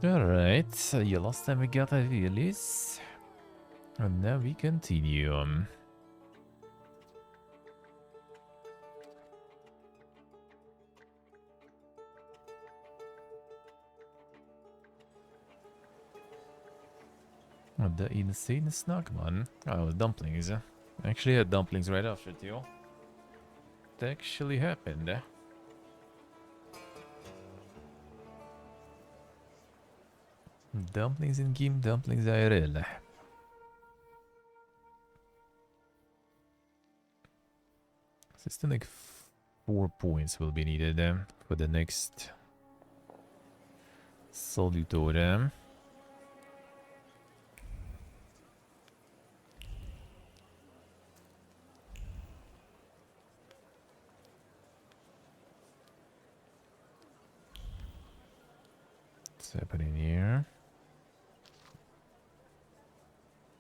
Alright, so yeah, last time we got a release. And now we continue. The insane snack man. Oh, dumplings. Actually had dumplings right after too. It actually happened. Dumplings in game, dumplings IRL. So still like 4 points will be needed for the next Salutore. What's happening here?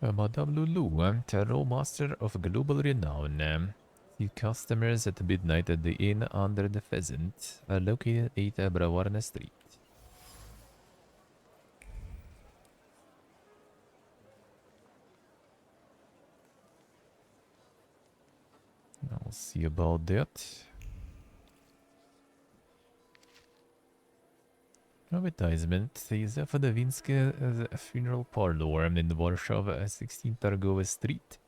Madame Lulu, tarot master of global renown. Few customers at midnight at the inn under the pheasant are located at Brawarna Street. I'll see about that. Advertisement is for the Winske funeral parlor in Warsaw, 16 Targowa Street.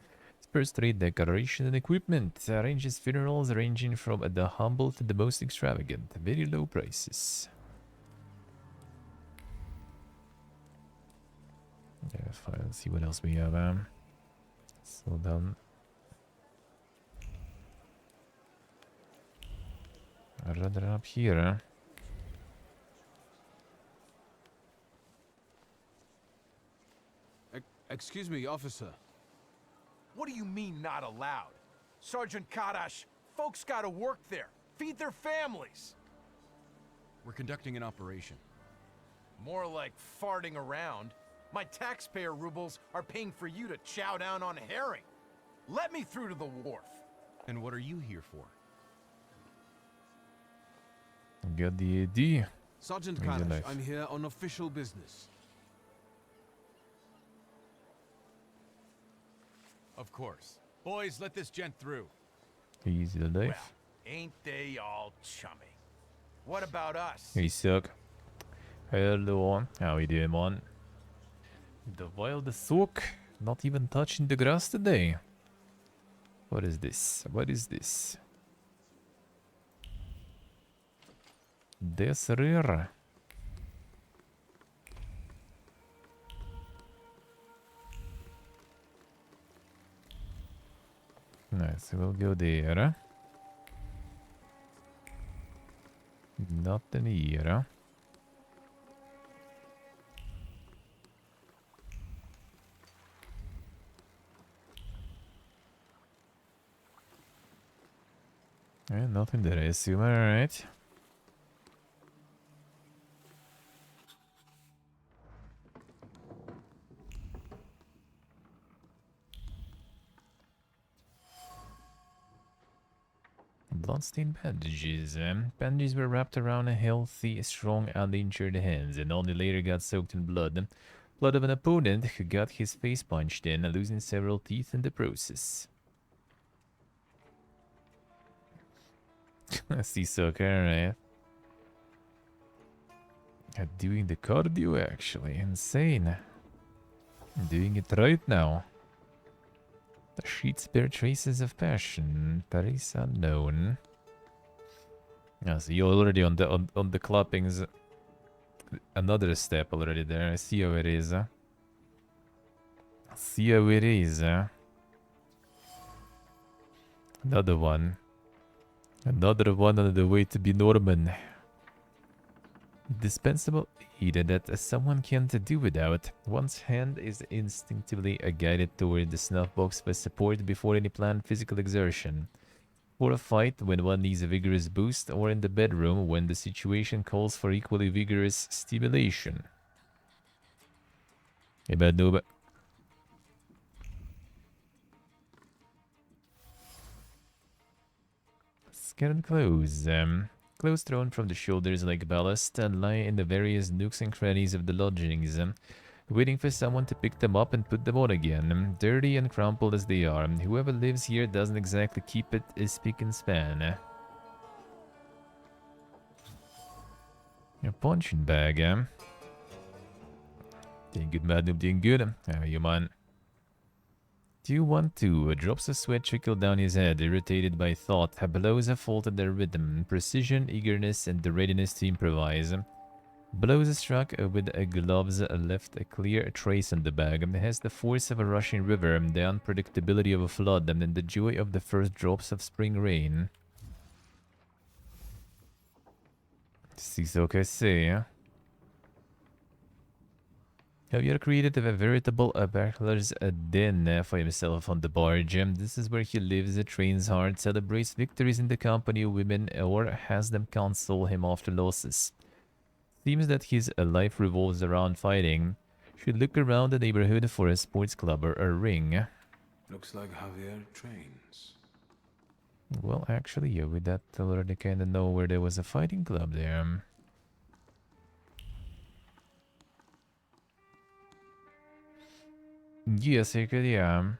First rate decoration and equipment arranges funerals ranging from the humble to the most extravagant. Very low prices. Yeah, fine. Let's see what else we have. Slow down. I'd rather up here. Excuse me, officer. What do you mean, not allowed? Sergeant Kadash, folks gotta work there, feed their families. We're conducting an operation. More like farting around. My taxpayer rubles are paying for you to chow down on herring. Let me through to the wharf. And what are you here for? Got the AD. Sergeant Raise your Kadash, knife. I'm here on official business. Of course. Boys, let this gent through. Easy the Well, knife. ain't they all chummy? What about us? Hey, suck. Hello. How you doing, man? The wild sook. Not even touching the grass today. What is this? What is this? That's rare. Nice, we'll go there. Nothing here. And nothing there, I assume, alright. Bloodstained bandages. Bandages were wrapped around a healthy, strong, uninjured hands and only later got soaked in blood. Blood of an opponent who got his face punched in, losing several teeth in the process. See, sucker, alright. Doing the cardio, actually. Insane. Doing it right now. The sheets bear traces of passion. Paris unknown. Yeah, so you're already on the clappings. Another step already there. I see how it is. See how it is. Another one. Another one on the way to be Norman. Dispensable aid that someone can't do without. One's hand is instinctively guided toward the snuff box for support before any planned physical exertion. For a fight when one needs a vigorous boost, or in the bedroom when the situation calls for equally vigorous stimulation. Hey, bad noob. Scan and close. clothes thrown from the shoulders like ballast and lie in the various nooks and crannies of the lodgings, waiting for someone to pick them up and put them on again, dirty and crumpled as they are. Whoever lives here doesn't exactly keep it spick and span. Your punching bag, Doing good, madam, doing good. How are you, man? 212 drops of sweat trickle down his head, irritated by thought. Her blows have faltered their rhythm, precision, eagerness, and the readiness to improvise. Blows struck with gloves left a clear trace on the bag. It has the force of a rushing river, the unpredictability of a flood, and the joy of the first drops of spring rain. Si so que say. Javier created a veritable bachelor's den for himself on the barge. This is where he lives, trains hard, celebrates victories in the company of women, or has them console him after losses. Seems that his life revolves around fighting. Should look around the neighborhood for a sports club or a ring. Looks like Javier trains. Well, actually, yeah, with that I already kind of know where there was a fighting club there. Yes, you could, yeah.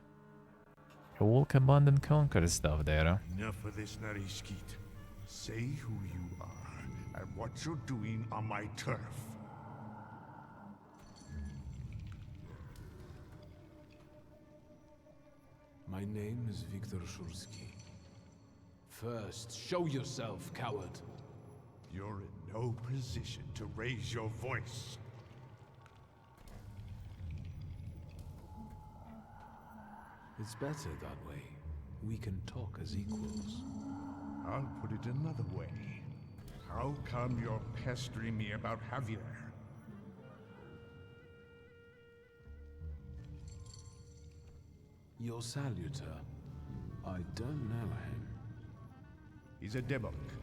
All command and conquer stuff there. Enough of this, Narishkit. Say who you are and what you're doing on my turf. My name is Viktor Shulsky. First, show yourself, coward. You're in no position to raise your voice. It's better that way. We can talk as equals. I'll put it another way. How come you're pestering me about Javier? Your salutor. I don't know him. He's a debunk.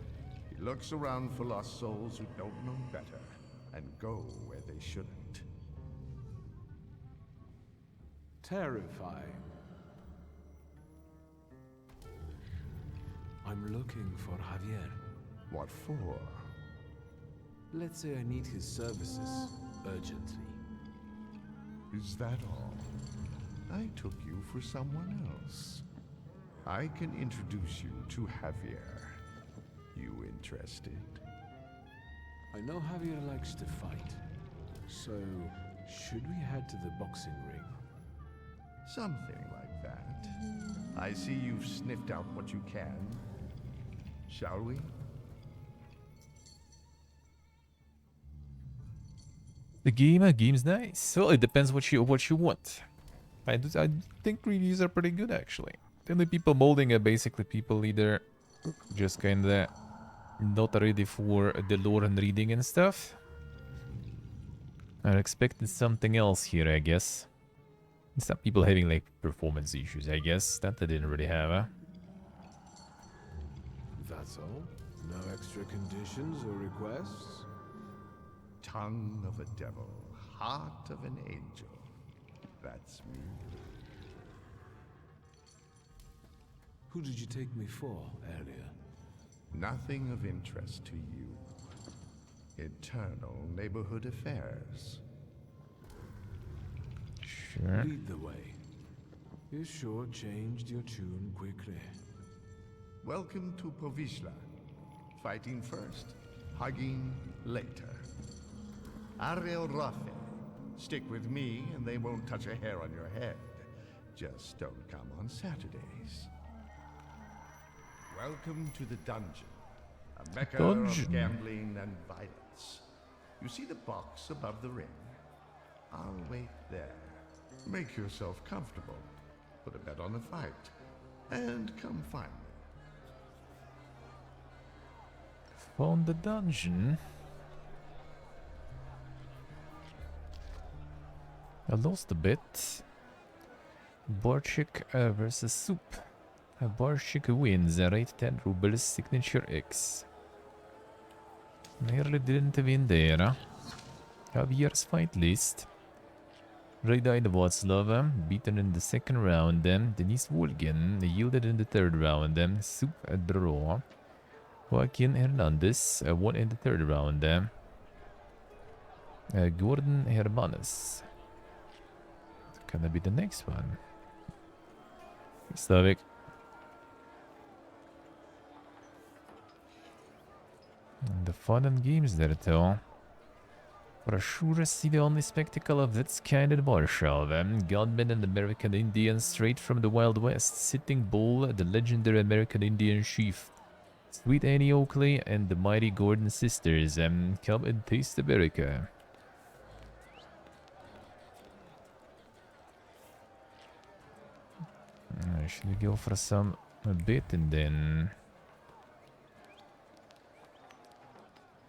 He looks around for lost souls who don't know better and go where they shouldn't. Terrifying. I'm looking for Javier. What for? Let's say I need his services urgently. Is that all? I took you for someone else. I can introduce you to Javier. You interested? I know Javier likes to fight. So, should we head to the boxing ring? Something like that. I see you've sniffed out what you can. Shall we? The game's nice. Well, it depends what you want. I think reviews are pretty good actually. The only people molding are basically people either just kinda not ready for the lore and reading and stuff. I expected something else here, I guess. Some people having like performance issues, I guess. That they didn't really have, huh? That's all? No extra conditions or requests? Tongue of a devil, heart of an angel. That's me. Who did you take me for earlier? Nothing of interest to you. Internal neighborhood affairs. Sure. Lead the way. You sure changed your tune quickly. Welcome to Povishla. Fighting first, hugging later. Ariel Rafe. Stick with me and they won't touch a hair on your head. Just don't come on Saturdays. Welcome to the dungeon. A mecca of gambling and violence. You see the box above the ring? I'll wait there. Make yourself comfortable. Put a bet on the fight. And come find me. Found the dungeon. I lost a bit. Barchik versus Soup. Barchik wins. Rate 10 rubles. Signature X. Nearly didn't win there. Javier's fight list. Raidai Václav, beaten in the second round. Denis Volgin yielded in the third round. Soup a draw. Joaquin Hernandez won in the third round. Gordon Hermanes. Can that be the next one? Slavic. And the fun and games there too. For sure see the only spectacle of its kind in Warsaw. Gunmen and American Indians straight from the Wild West. Sitting Bull, the legendary American Indian chief. Sweet Annie Oakley and the mighty Gordon sisters. Come and taste America. Should we go for some a bit and then...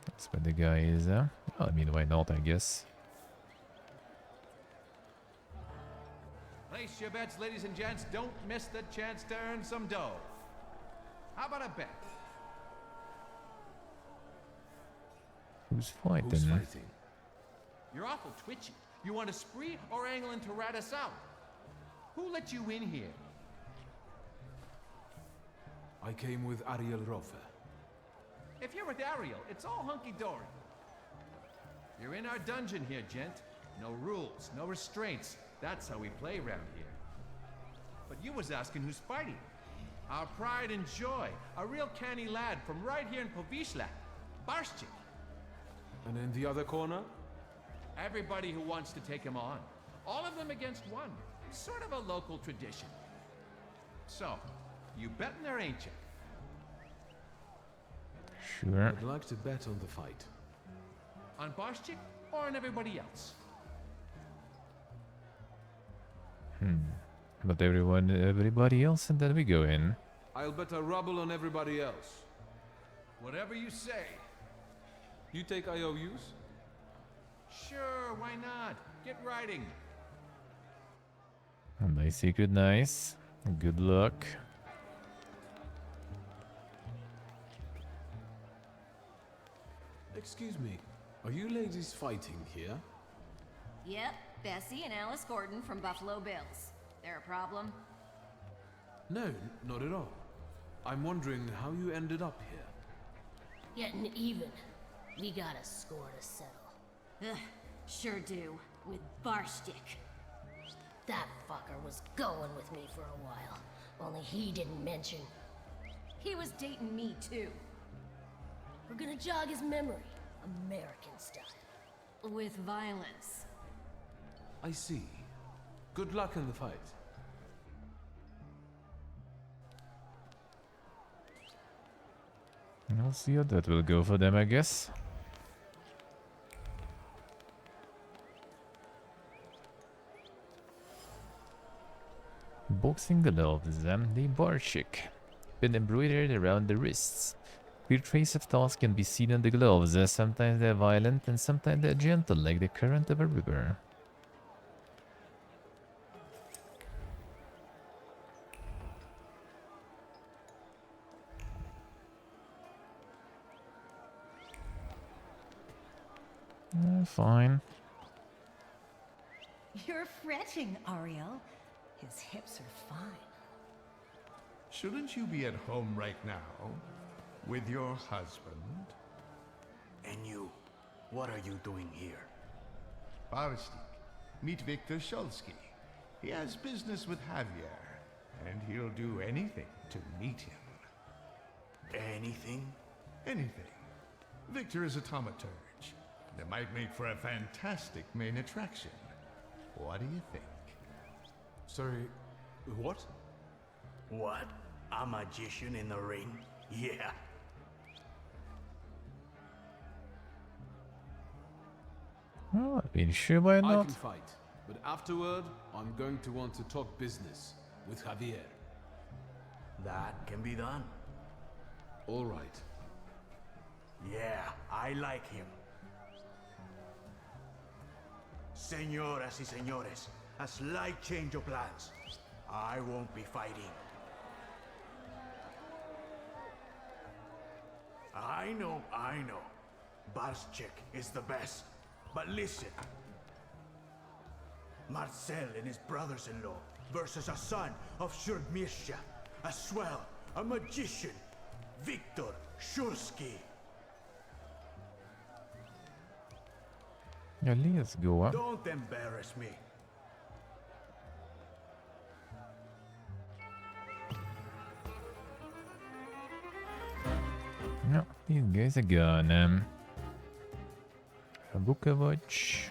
That's where the guy is, well, I mean, why not, I guess. Place your bets, ladies and gents. Don't miss the chance to earn some dough. How about a bet? Who's fighting? Who's fighting? You're awful twitchy. You want a spree or angling to rat us out? Who let you in here? I came with Ariel Rofe. If you're with Ariel, it's all hunky-dory. You're in our dungeon here, gent. No rules, no restraints. That's how we play around here. But you was asking who's fighting. Our pride and joy. A real canny lad from right here in Povishla. Barshchik. And in the other corner? Everybody who wants to take him on. All of them against one. Sort of a local tradition. So, you betting there, ain't you? Sure. I'd like to bet on the fight. On Barshchik or on everybody else? But everybody else, and then we go in. I'll bet a ruble on everybody else. Whatever you say. You take IOUs? Sure, why not? Get writing. Nice secret, nice. Good luck. Excuse me, are you ladies fighting here? Yep, Bessie and Alice Gordon from Buffalo Bills. There a problem? No, not at all. I'm wondering how you ended up here. Getting even. We got a score to settle. Ugh, sure do. With Barshchik. That fucker was going with me for a while. Only he didn't mention. He was dating me too. We're gonna jog his memory. American style. With violence. I see. Good luck in the fight. We'll see how that will go for them, I guess. Boxing gloves, the Barshchik. Been embroidered around the wrists. Clear trace of thoughts can be seen on the gloves. Sometimes they're violent and sometimes they're gentle, like the current of a river. Fine. You're fretting, Ariel. His hips are fine. Shouldn't you be at home right now? With your husband? And you, what are you doing here? Barstik, meet Viktor Shulsky. He has business with Javier, and he'll do anything to meet him. Anything? Anything. Victor is a thaumaturge. That might make for a fantastic main attraction. What do you think? Sorry, what? What? A magician in the ring? Yeah. Well, I mean, sure, why I not? can fight, but afterward, I'm going to want to talk business with Javier. That can be done. All right. Yeah, I like him. Señoras y señores, a slight change of plans. I won't be fighting. I know. Barshchik is the best. But listen. Marcel and his brothers-in-law versus a son of Shurgmirsha, a swell, a magician. Victor Shurski. Ja, let's go. Don't embarrass me. No, these guys are gone. Vukovic.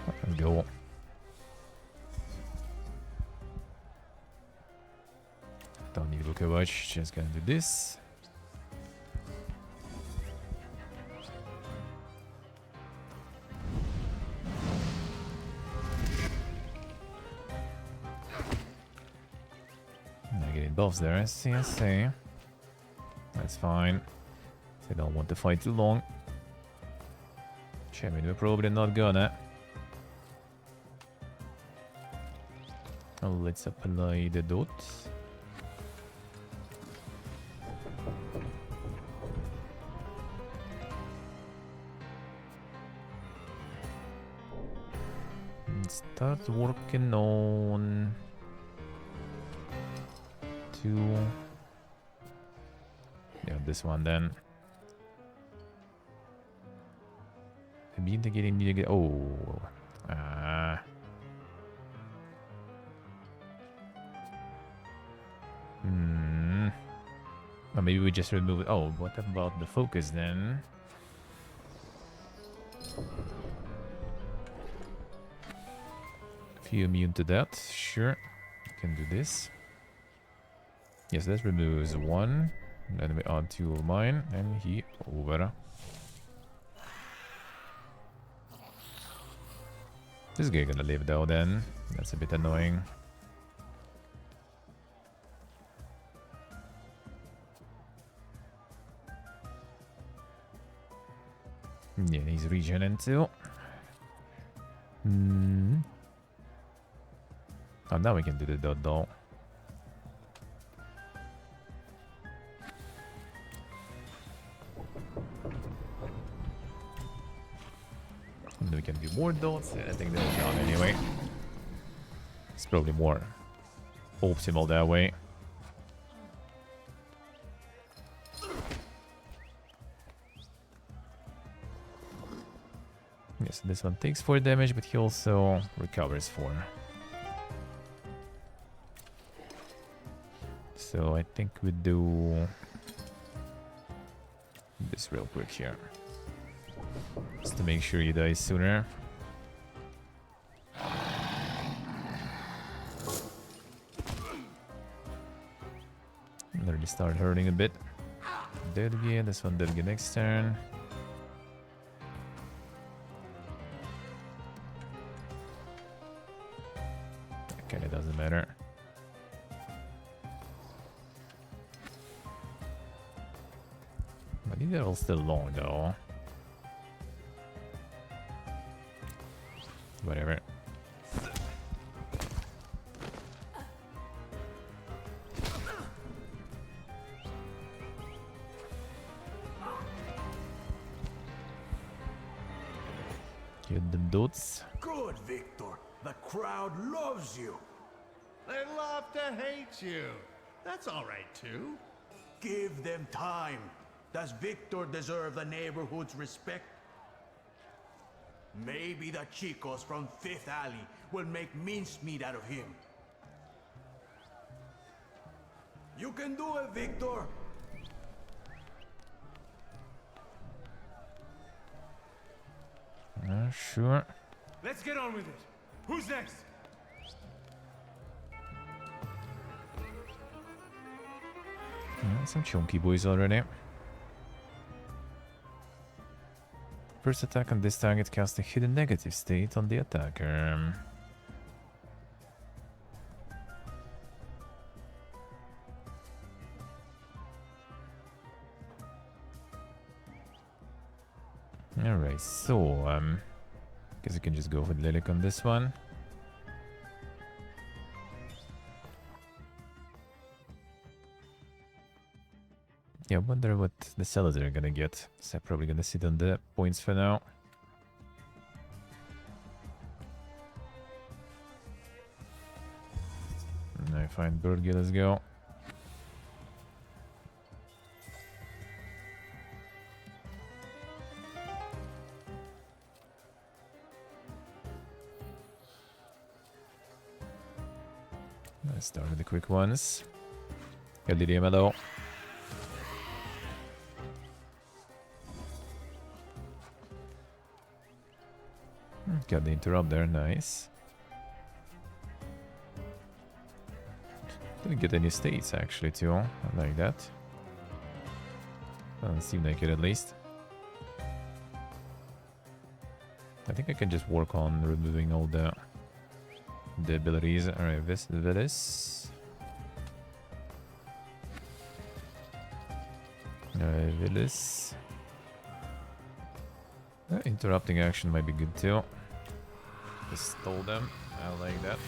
Let's go. Don't need Vukovic, just gonna do this. Not getting buffs there, I see. That's fine. They don't want to fight too long. I mean, we're probably not gonna. Let's apply the dots. And start working on yeah, this one then. Immediately need to get or maybe we just remove it. Oh, what about the focus then? If you're immune to that, sure. Can do this. Yes, that removes one. Then we add two of mine, and he over. This guy gonna live though then. That's a bit annoying. Yeah, he's regening too. Oh, now we can do the dot though. And then we can do more dots. I think they're done anyway. It's probably more optimal that way. Yes, this one takes 4 damage, but he also recovers 4. So I think we do this real quick here. Just to make sure he dies sooner. Already start hurting a bit. Dead again, this one dead again next turn. Kinda doesn't matter. But these are all still long though. Whatever. Get them dots. Good, Victor. The crowd loves you. They love to hate you. That's all right, too. Give them time. Does Victor deserve the neighborhood's respect? Maybe the chicos from Fifth Alley will make mincemeat out of him. You can do it, Victor. Sure. Let's get on with it. Who's next? Some chunky boys already. First attack on this target casts a hidden negative state on the attacker. Alright, so guess I can just go with Lilik on this one. Yeah, I wonder what the sellers are gonna get. So I'm probably gonna sit on the points for now. fine. Birdie, let's go. Let's start with the quick ones. Eldirema though. Got the interrupt there, nice. Didn't get any states actually too. I like that. Doesn't seem like it at least. I think I can just work on removing all the abilities. Alright, this. Villis. Interrupting action might be good too. Just stole them. I like that.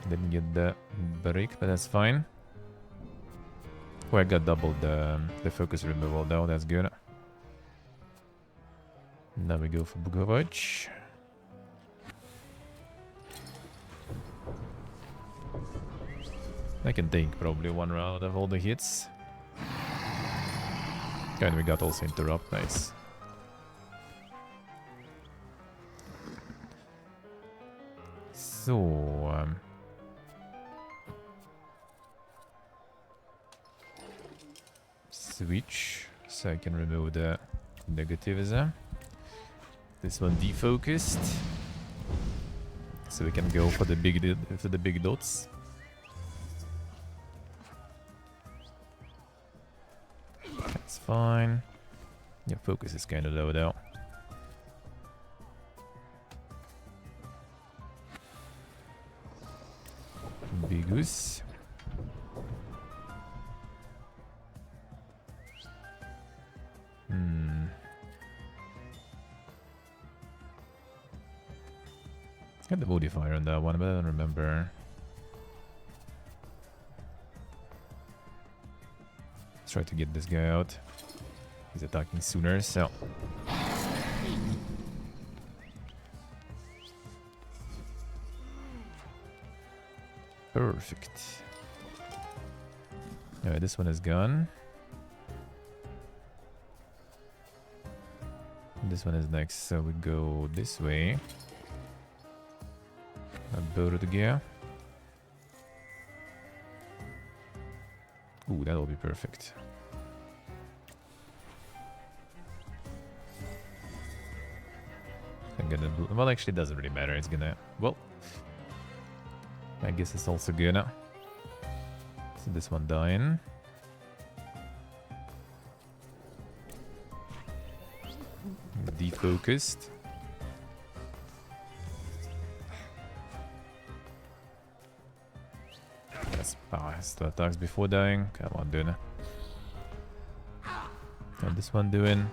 Didn't get the break, but that's fine. Oh, I got doubled the focus removal though, that's good. Now we go for Bukovac. I can take probably one round of all the hits. And we got also interrupt, nice. So, switch, so I can remove the negativism. This one defocused, so we can go for the big dots. That's fine. Yeah, focus is kind of low though. Bigus. Got the modifier on that one, but I don't remember. Let's try to get this guy out. He's attacking sooner, so. Perfect. Alright, this one is gone. This one is next, so we go this way. Build gear. Ooh, that'll be perfect. I'm gonna. Well, actually, it doesn't really matter. It's gonna. Well, I guess it's also gonna. So this one dying. Defocused. Has two attacks before dying. Come on, dude. And this one doing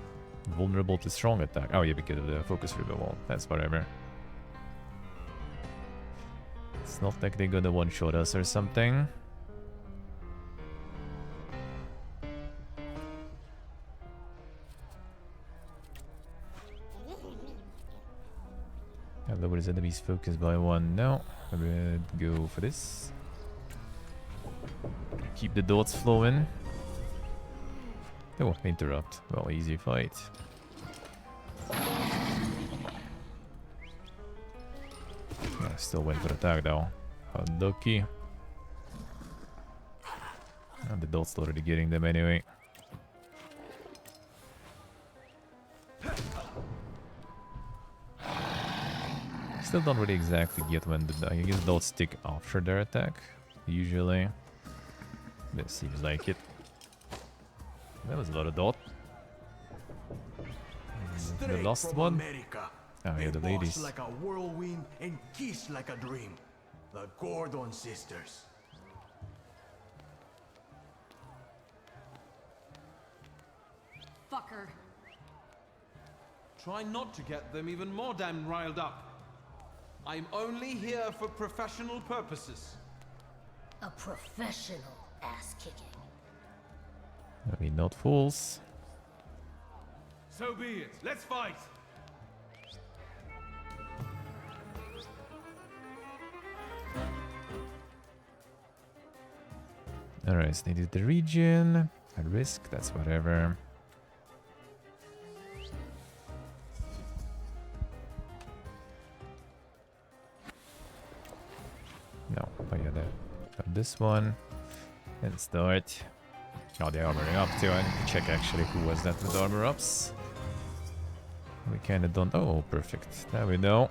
vulnerable to strong attack. Oh yeah, because of the focus removal. That's whatever. It's not like they're gonna one-shot us or something. And lowers enemies focus by one. No, I would go for this. Keep the dots flowing. Oh, interrupt. Well, easy fight. Yeah, still went for attack though. Unlucky. And the dots already getting them anyway. Still don't really exactly get when I guess dots stick after their attack. Usually. That seems like it. That was a lot of dot. The last one. America. Oh yeah, the ladies. Like a whirlwind and kiss like a dream. The Gordon sisters. Fucker. Try not to get them even more damn riled up. I'm only here for professional purposes. A professional ass-kicking. I mean, not fools. So be it. Let's fight. Alright, so needed the region. At risk, that's whatever. No, oh yeah, got this one. And start. Oh, they're armoring up too. I need to check actually who was that with armor ups. We kinda don't. Oh, perfect. Now we know.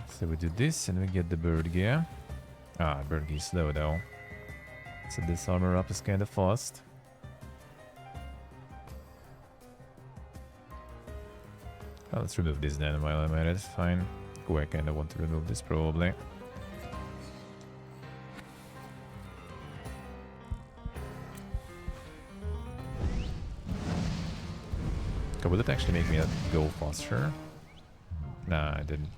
So we do this and we get the bird gear. Ah, bird gear is slow though. So this armor up is kinda fast. Oh, let's remove this then while I'm at it. Fine. Oh, I kinda want to remove this probably. Oh, will it actually make me go faster? Nah, I didn't.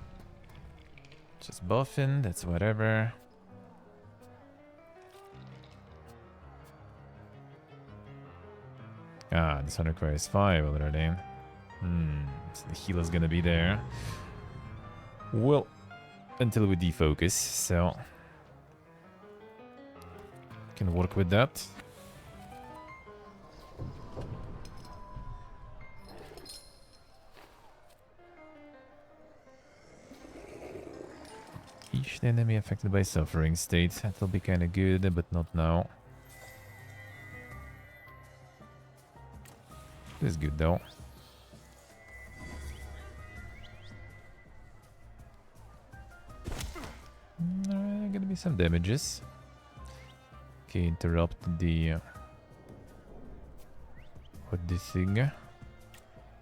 Just buffing, that's whatever. Ah, this one requires 5 already. So the healer's gonna be there. Well, until we defocus, so can work with that. Each enemy affected by suffering state. That'll be kinda good, but not now. This is good though. Gonna be some damages. Okay, interrupt the what this thing? I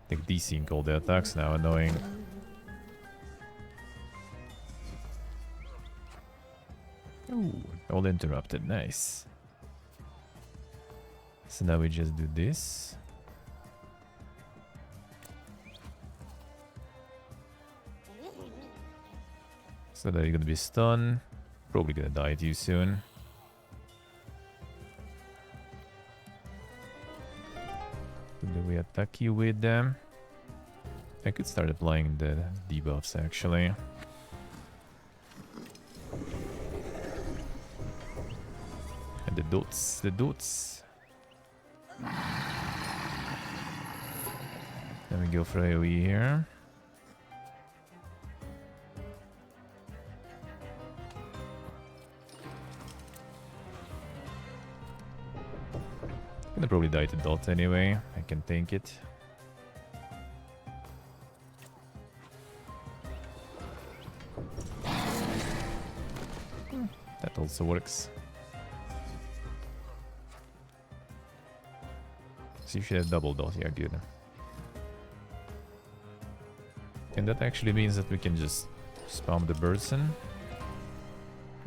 think DC all the attacks now, annoying. Ooh, all interrupted, nice. So now we just do this. So that you're gonna be stunned. Probably gonna die too soon. So do we attack you with them? I could start applying the debuffs actually. And the dots, the dots. Then we go for AoE here. Gonna probably die to dot anyway. I can tank it. That also works. So you should have double dot, yeah, good. And that actually means that we can just spam the burst in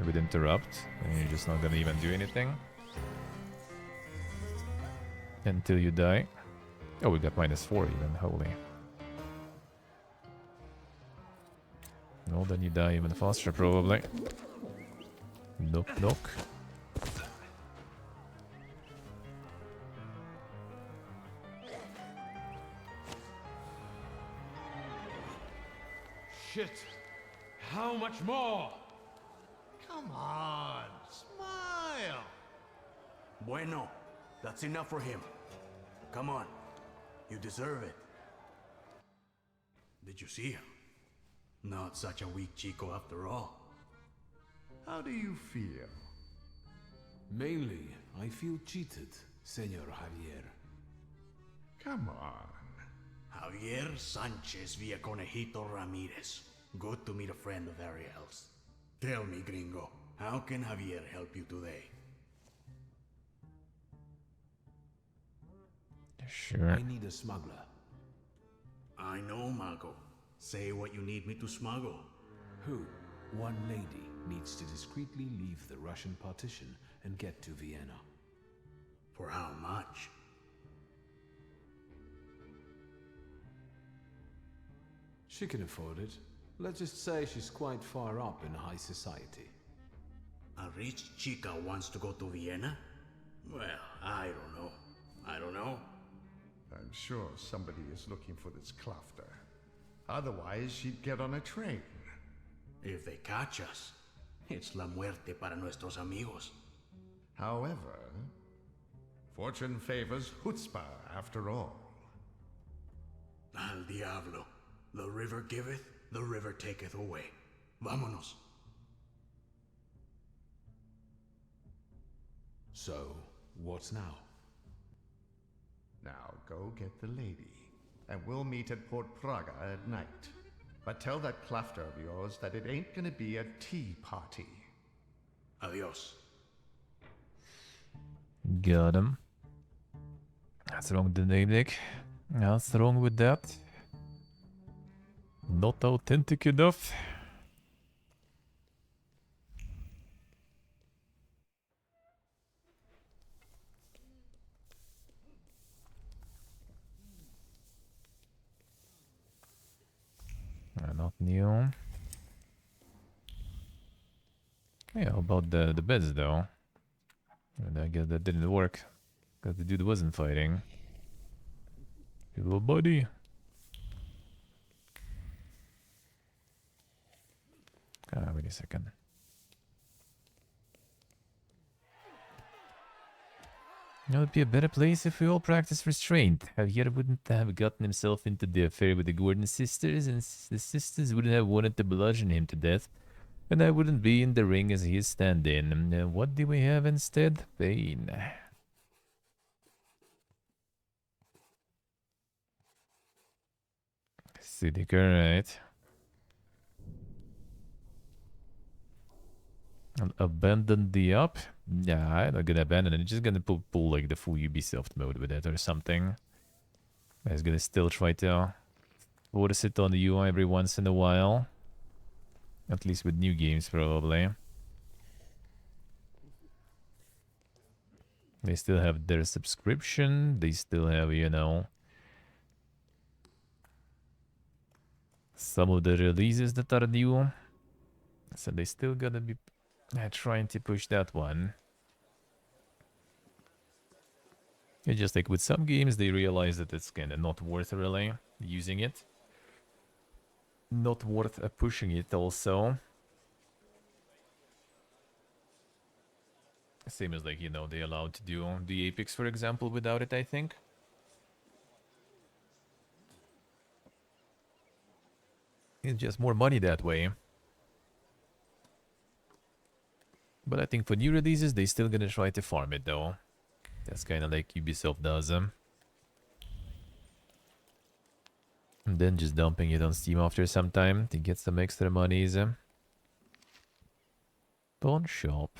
with interrupt, and you're just not gonna even do anything until you die. Oh, we got -4 even, holy. No, then you die even faster probably. Knock, knock. Shit! How much more? Come on, smile. Bueno, that's enough for him. Come on, you deserve it. Did you see him? Not such a weak chico after all. How do you feel? Mainly, I feel cheated, Senor Javier. Come on. Javier Sanchez Villaconejito Ramirez. Good to meet a friend of Ariel's. Tell me, gringo, how can Javier help you today? Sure. I need a smuggler. I know, Mago. Say what you need me to smuggle. Who? One lady needs to discreetly leave the Russian partition and get to Vienna. For how much? She can afford it. Let's just say she's quite far up in high society. A rich chica wants to go to Vienna? Well, I don't know. I don't know. I'm sure somebody is looking for this Klafter. Otherwise, she'd get on a train. If they catch us, it's la muerte para nuestros amigos. However, fortune favors chutzpah after all. Al diablo. The river giveth, the river taketh away. Vámonos. So, what's now? Now go get the lady, and we'll meet at Port Praga at night. But tell that Klafter of yours that it ain't gonna be a tea party. Adios. Got him. What's wrong with the name, Nick? What's wrong with that? Not authentic enough. Not new. Yeah, how about the beds though? And I guess that didn't work because the dude wasn't fighting. Hello, buddy. Wait a second. It would be a better place if we all practiced restraint. Javier wouldn't have gotten himself into the affair with the Gordon sisters, and the sisters wouldn't have wanted to bludgeon him to death. And I wouldn't be in the ring as he is standing. What do we have instead? Pain. Acidic, alright. Abandon the up? Yeah, I'm not gonna abandon it. I'm just gonna pull like the full Ubisoft mode with it or something. I was gonna still try to force it on the UI every once in a while. At least with new games, probably. They still have their subscription. They still have, you know, some of the releases that are new. So they still gotta be trying to push that one. It's just like with some games, they realize that it's kind of not worth really using it. Not worth pushing it also. Same as like, you know, they allowed to do the Apex, for example, without it, I think. It's just more money that way. But I think for new releases, they still gonna try to farm it though. That's kind of like Ubisoft does. And then just dumping it on Steam after some time to get some extra monies. Pawn shop.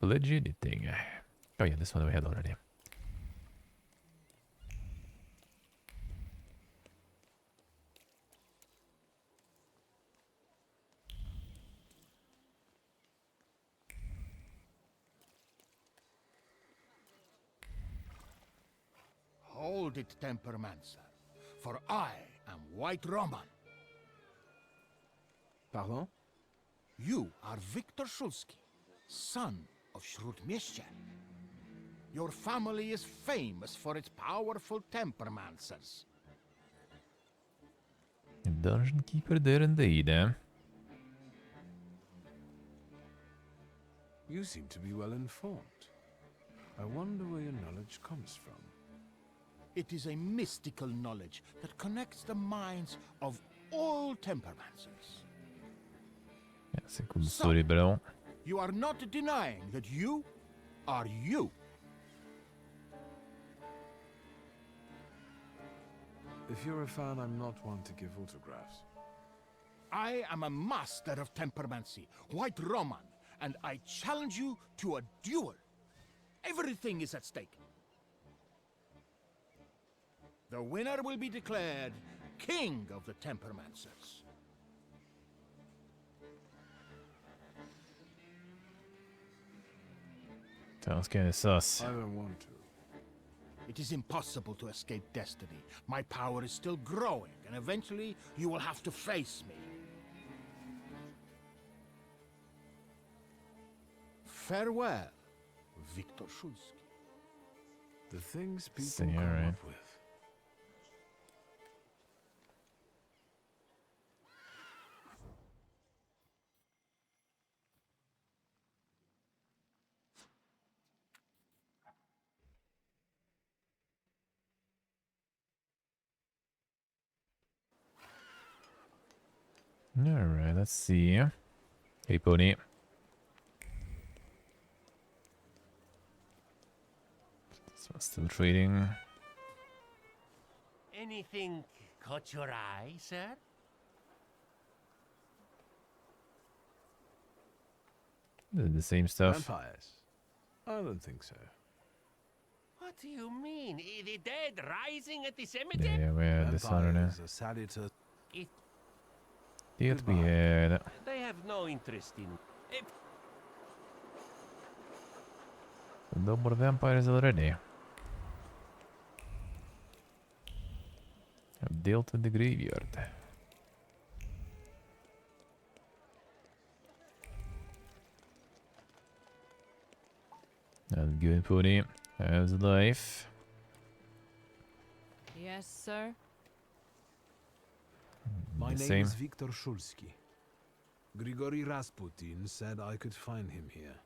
Legit thing. Oh yeah, this one we had already. Hold it, Tempermancer, for I am White Roman. Pardon? You are Victor Shulsky, son of Shrutmiescher. Your family is famous for its powerful Tempermancers. Dungeon Keeper there indeed, eh? You seem to be well informed. I wonder where your knowledge comes from. It is a mystical knowledge that connects the minds of all Tempermancers. Yeah, c'est cool story, bro. You are not denying that you are you. If you're a fan, I'm not one to give autographs. I am a master of Tempermancy, White Roman, and I challenge you to a duel. Everything is at stake. The winner will be declared King of the Tempermancers. Sounds kinda sus. I don't want to. It is impossible to escape destiny. My power is still growing, and eventually you will have to face me. Farewell, Victor Shulsky. The things people See, come alright. up with. Alright, let's see. Hey, Pony. This one's still trading. Anything caught your eye, sir? The same stuff. Vampires? I don't think so. What do you mean? The dead rising at the cemetery? Yeah, we had this on now. Vampires are salutator. That we had. They have no interest in... No more vampires already. I've dealt with the graveyard. That's good, Pony. How's life? Yes, sir. My The name same. is Viktor Shulsky. Grigory Rasputin said I could find him here.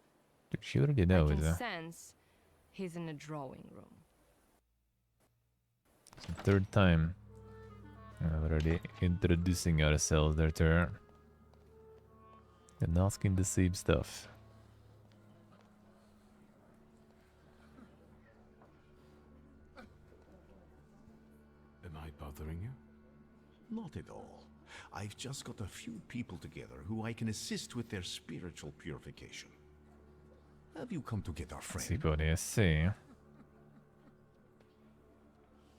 She already I knows. can sense he's in a drawing room. It's the third time. Already introducing ourselves there to her. And asking the same stuff. Am I bothering you? Not at all. I've just got a few people together who I can assist with their spiritual purification. Have you come to get our friend? See, buddy, I see.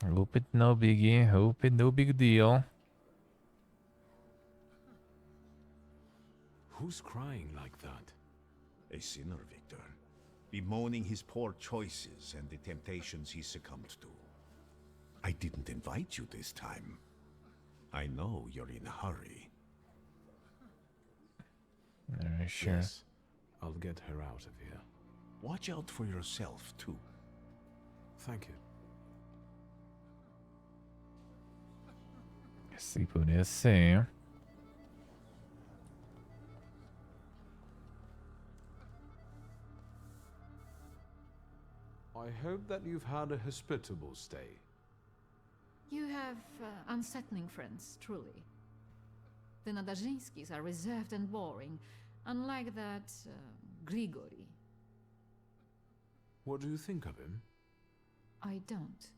Hope it no biggie. Hope it no big deal. Who's crying like that? A sinner, Victor. Bemoaning his poor choices and the temptations he succumbed to. I didn't invite you this time. I know you're in a hurry. Alright, sure. Yes, I'll get her out of here. Watch out for yourself, too. Thank you. See, buddy, I see. I hope that you've had a hospitable stay. You have unsettling friends, truly. The Nadazhinskis are reserved and boring, unlike that Grigory. What do you think of him? I don't.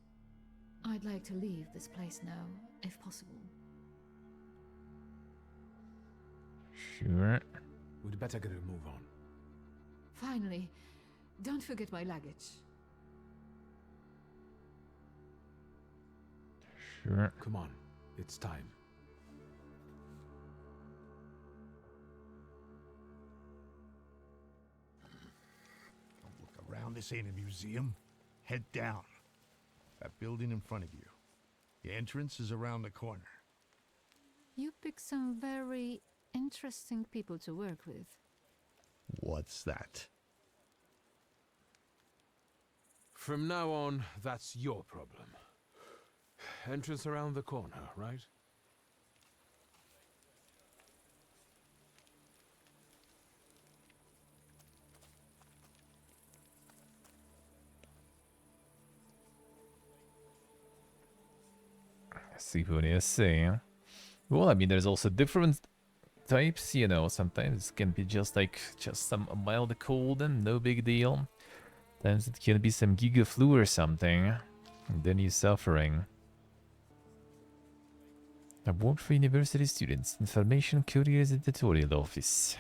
I'd like to leave this place now, if possible. Sure. We'd better get a move on. Finally, don't forget my luggage. Sure. Come on, it's time. Don't look around, this ain't a museum. Head down. That building in front of you. The entrance is around the corner. You pick some very interesting people to work with. What's that? From now on, that's your problem. Entrance around the corner, right? See, buddy, I see. Well, I mean, there's also different types, you know. Sometimes it can be just like some mild cold and no big deal. Sometimes it can be some giga flu or something. And then you're suffering. Award for university students. Information Courier's editorial office.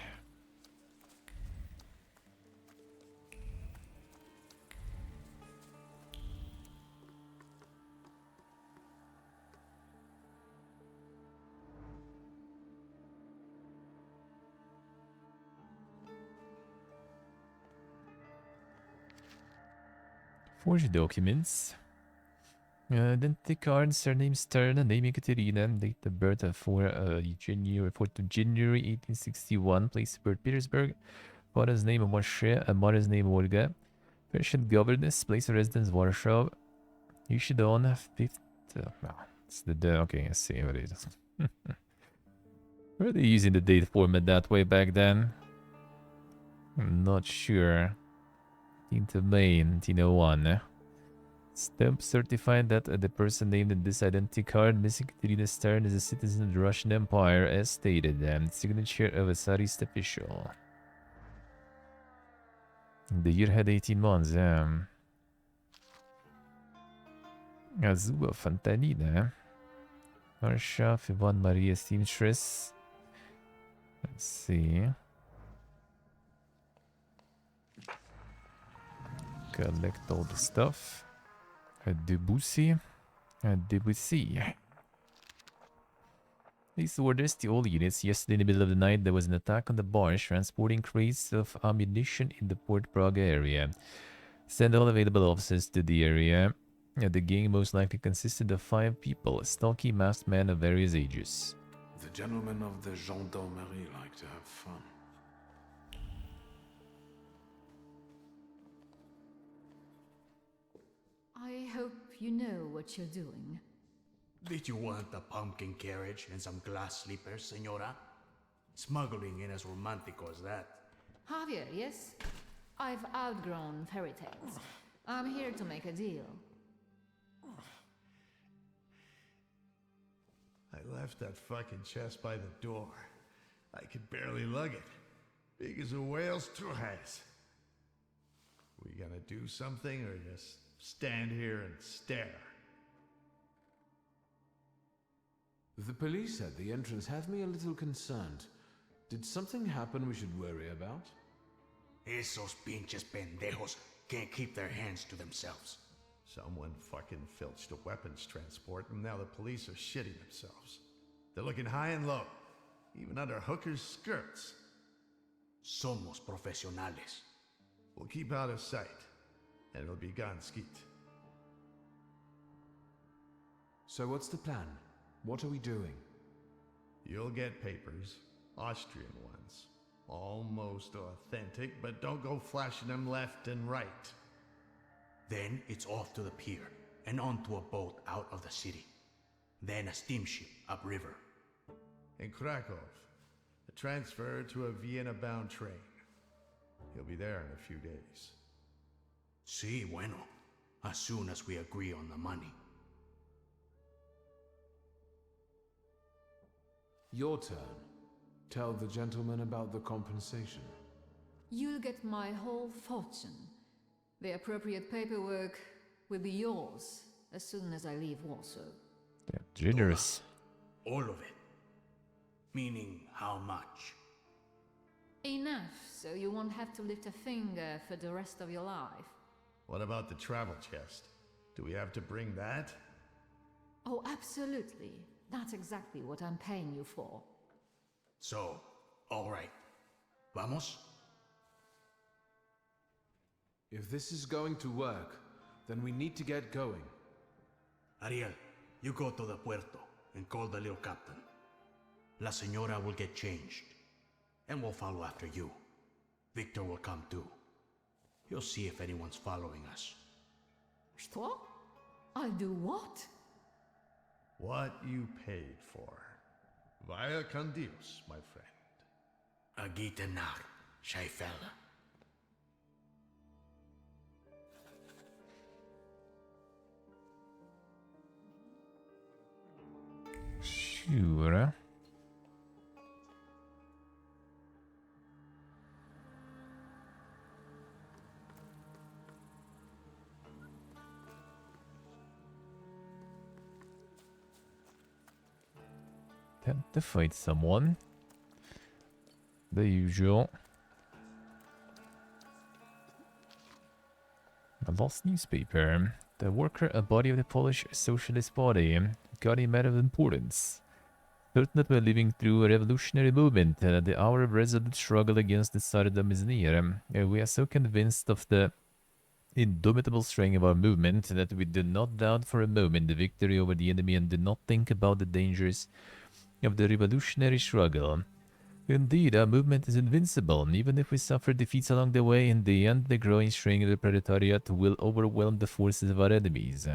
Forged documents. Identity card, surname Stern, name Ekaterina, date of birth of 4th of January 1861, place of birth Petersburg, father's name Moshe, mother's name Olga, Persian governess, place of residence Warsaw, issued on 5th, it's okay, I see what it is. Were they using the date format that way back then? I'm not sure. 18th of May, 1901. Stamp certified that the person named in this identity card missing Katerina Stern is a citizen of the Russian Empire, as stated, and signature of a Tsarist official. The year had 18 months, Azua Fantanina. Marsha, Ivan Maria Seamstress. Let's see. Collect all the stuff. Debussy. Debussy. These orders to all units. Yesterday in the middle of the night there was an attack on the barge transporting crates of ammunition in the Port Prague area. Send all available officers to the area. The gang most likely consisted of 5 people, stocky masked men of various ages. The gentlemen of the gendarmerie like to have fun. I hope you know what you're doing. Did you want a pumpkin carriage and some glass slippers, senora? Smuggling ain't as romantic as that. Javier, yes? I've outgrown fairy tales. I'm here to make a deal. I left that fucking chest by the door. I could barely lug it. Big as a whale's trojans. We gonna do something or just stand here and stare? The police at the entrance have me a little concerned. Did something happen we should worry about? Esos pinches pendejos can't keep their hands to themselves. Someone fucking filched a weapons transport and now the police are shitting themselves. They're looking high and low, even under hookers' skirts. Somos profesionales. We'll keep out of sight, and it'll be gone skeet. So what's the plan? What are we doing? You'll get papers, Austrian ones. Almost authentic, but don't go flashing them left and right. Then it's off to the pier and onto a boat out of the city. Then a steamship upriver. In Krakow, a transfer to a Vienna-bound train. He'll be there in a few days. Sí, bueno. As soon as we agree on the money. Your turn. Tell the gentleman about the compensation. You'll get my whole fortune. The appropriate paperwork will be yours as soon as I leave Warsaw. They're generous. All of it. Meaning how much? Enough, so you won't have to lift a finger for the rest of your life. What about the travel chest? Do we have to bring that? Oh, absolutely. That's exactly what I'm paying you for. So, all right. Vamos? If this is going to work, then we need to get going. Ariel, you go to the puerto and call the little captain. La Señora will get changed, and we'll follow after you. Victor will come too. He'll see if anyone's following us. Что? I'll do what? What you paid for. Vaya con Dios, my friend. Agitenar, Scheifele. Sure. Attempt to fight someone. The usual. A lost newspaper. The worker, a body of the Polish Socialist Party, got a matter of importance. Certain that we're living through a revolutionary movement, the hour of resolute struggle against the Tsardom is near. We are so convinced of the indomitable strength of our movement that we do not doubt for a moment the victory over the enemy and do not think about the dangers of the revolutionary struggle. Indeed, our movement is invincible. Even if we suffer defeats along the way, in the end, the growing strength of the proletariat will overwhelm the forces of our enemies.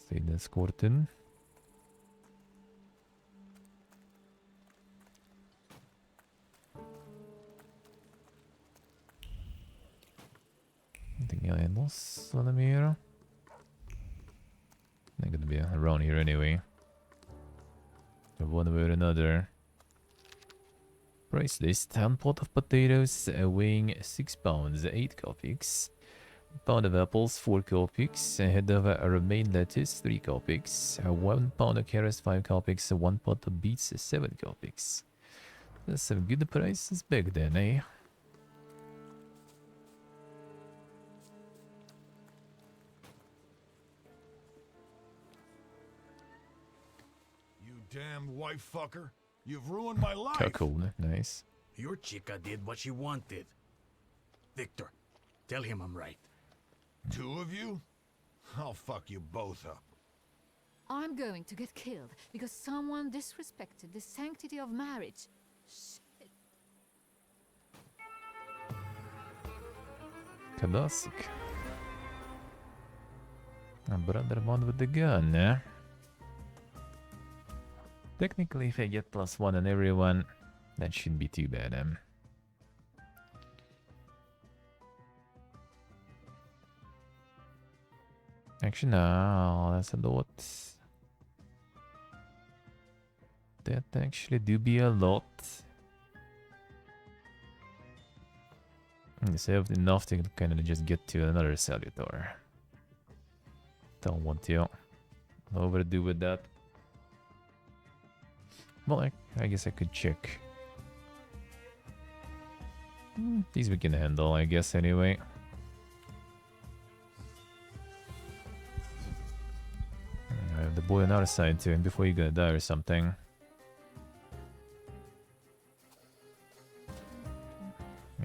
Say this, Corton. Alien boss on the mirror. They're gonna be around here anyway. One way or another. Price list: 1 pot of potatoes weighing 6 pounds, 8 copics. Pound of apples, 4 copics. A head of romaine lettuce, 3 copics. 1 pound of carrots, 5 copics. 1 pot of beets, 7 copics. That's some good prices back then, eh? You damn wife fucker. You've ruined my life. Cuckold, nice. Your chica did what she wanted. Victor, tell him I'm right. 2 of you? I'll fuck you both up. I'm going to get killed because someone disrespected the sanctity of marriage. Shit. Classic. A brother one with the gun, eh? Technically, if I get +1 on everyone, that shouldn't be too bad, Actually, no, that's a lot. That actually do be a lot. So I have enough to kind of just get to another Salutor. Don't want to overdo with that. Well, I guess I could check. These we can handle, I guess, anyway. I have the boy on our side too, and before you're gonna die or something.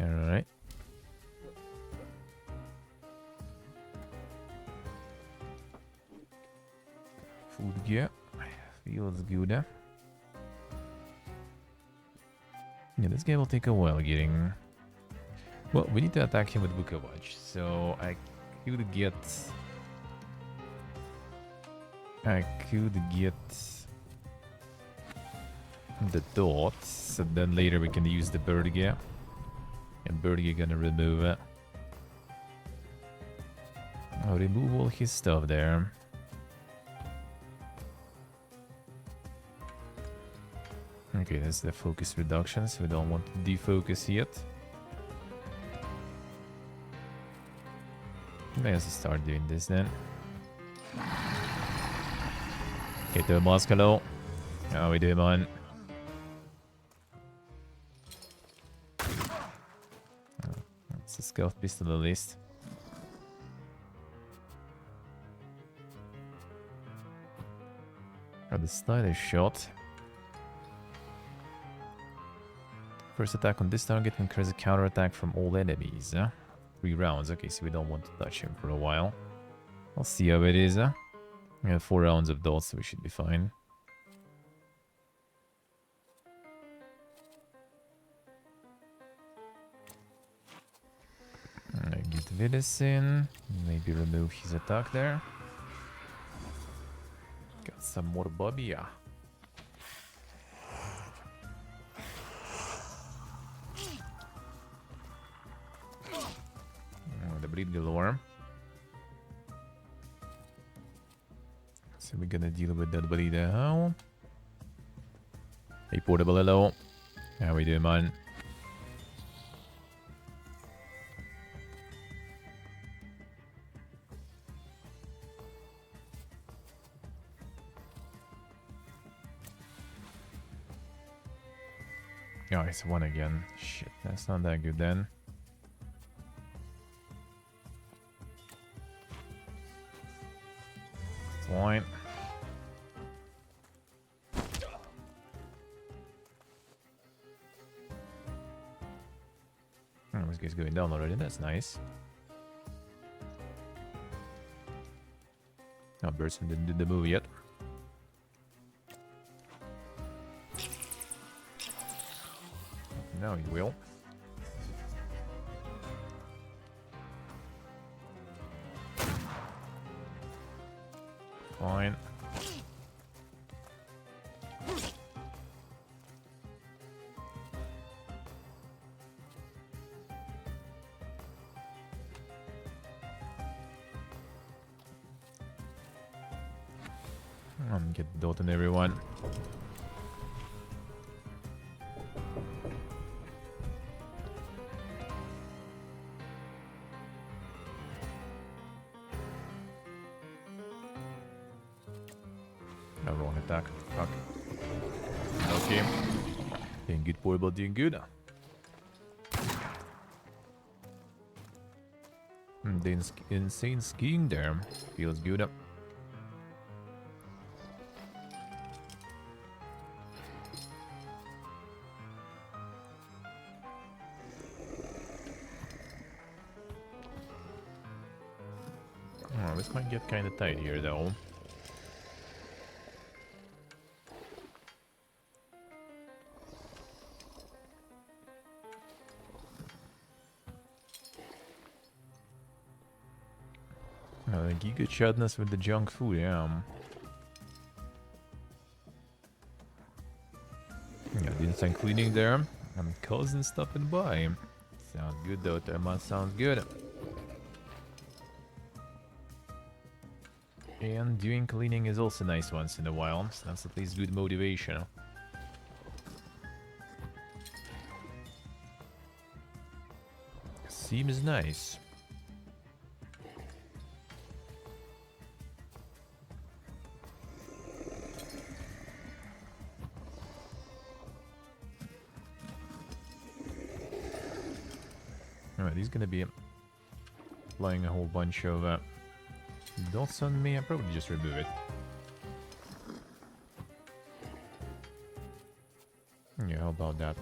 Alright. Food gear. Feels good. Yeah, this game will take a while getting... Well, we need to attack him with Buka Watch, so I could get the dots, so then later we can use the bird gear. And bird gear gonna remove it. I'll remove all his stuff there. Okay, that's the focus reduction, so we don't want to defocus yet. Let's start doing this then. Okay, to Moscow. How we doing, man? It's a scout pistol at least. Got the stylish shot. First attack on this target incurs a counterattack from all enemies. 3 rounds. Okay, so we don't want to touch him for a while. I'll see how it is. We have 4 rounds of dots, so we should be fine. Get Vidus in. Maybe remove his attack there. Got some more Bobia. The bleed galore. So we're gonna deal with that bleed now. Hey, portable, hello. How we doing, man? Oh, it's 1 again. Shit, that's not that good then. Fine. Oh, this guy's going down already. That's nice. Oh, Birdson didn't do the move yet. Now he will. Fine. Get the dot on everyone. No, wrong attack. Fuck. Okay. Doing good, boy, but doing good. The insane skiing there feels good. Oh, this might get kind of tight here, though. Giga chudness with the junk food, yeah. Yeah, doing some cleaning there. And cousin stopping by. Sounds good though, Therma, sounds good. And doing cleaning is also nice once in a while, so that's at least good motivation. Seems nice. Alright, he's gonna be applying a whole bunch of dots on me. I'll probably just remove it. Yeah, how about that?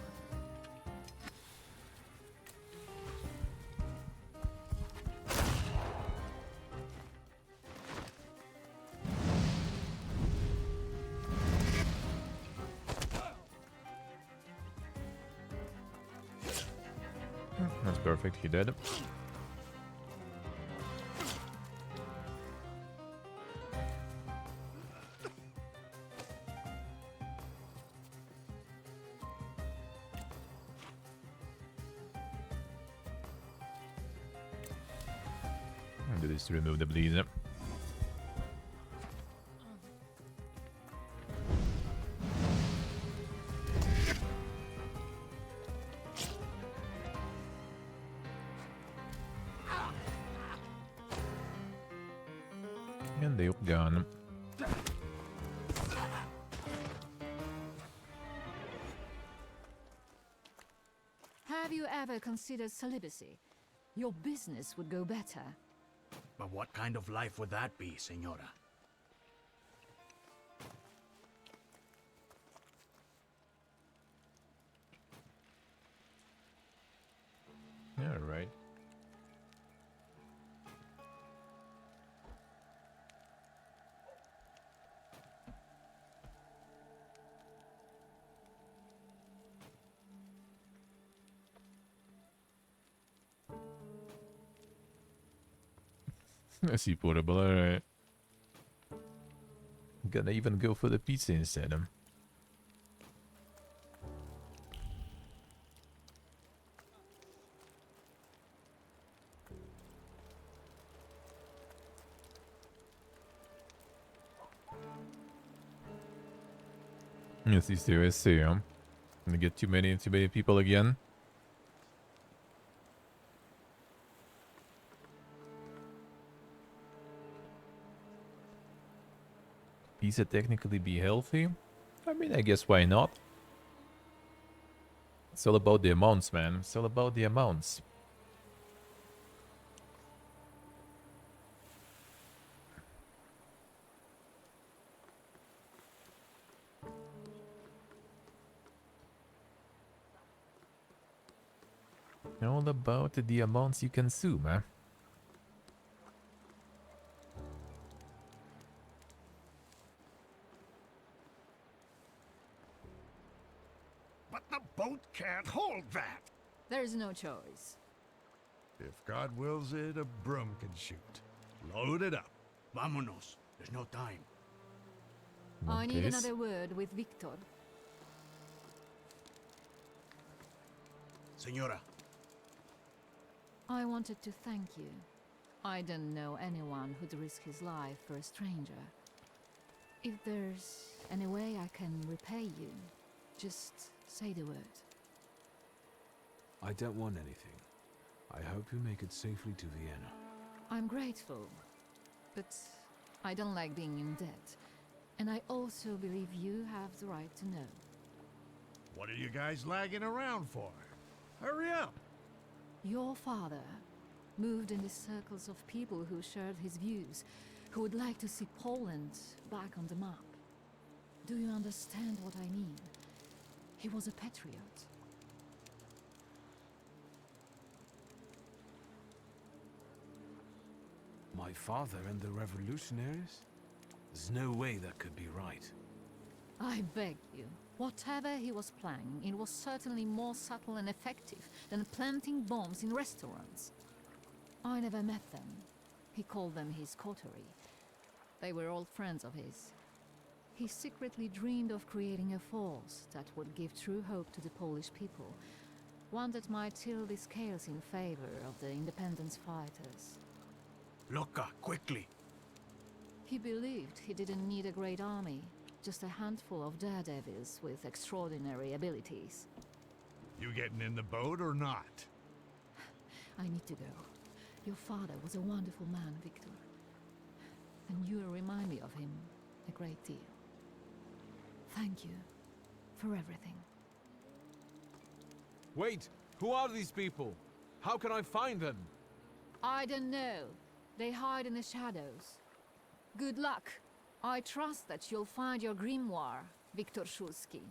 That's perfect, he did. I'll do this to remove the bleeder. And they're gone. Have you ever considered celibacy? Your business would go better. But what kind of life would that be, Senora? Yeah, right. I see portable, alright. Gonna even go for the pizza instead. Yes, these two, I see, Gonna get too many people again. Pizza technically be healthy? I mean, I guess why not? It's all about the amounts, man. It's all about the amounts. All about the amounts you consume, huh? But the boat can't hold that. There's no choice. If God wills it, a broom can shoot. Load it up. Vámonos. There's no time. I need another word with Victor. Senora. I wanted to thank you. I don't know anyone who'd risk his life for a stranger. If there's any way I can repay you, just say the word. I don't want anything. I hope you make it safely to Vienna. I'm grateful, but I don't like being in debt. And I also believe you have the right to know. What are you guys lagging around for? Hurry up! Your father moved in the circles of people who shared his views, who would like to see Poland back on the map. Do you understand what I mean? He was a patriot. My father and the revolutionaries? There's no way that could be right. I beg you. Whatever he was planning, it was certainly more subtle and effective than planting bombs in restaurants. I never met them. He called them his coterie. They were old friends of his. He secretly dreamed of creating a force that would give true hope to the Polish people, one that might tilt the scales in favor of the independence fighters. Loka, quickly! He believed he didn't need a great army, just a handful of daredevils with extraordinary abilities. You getting in the boat or not? I need to go. Your father was a wonderful man, Victor. And you remind me of him a great deal. Thank you for everything. Wait! Who are these people? How can I find them? I don't know. They hide in the shadows. Good luck. I trust that you'll find your grimoire, Viktor Szulski.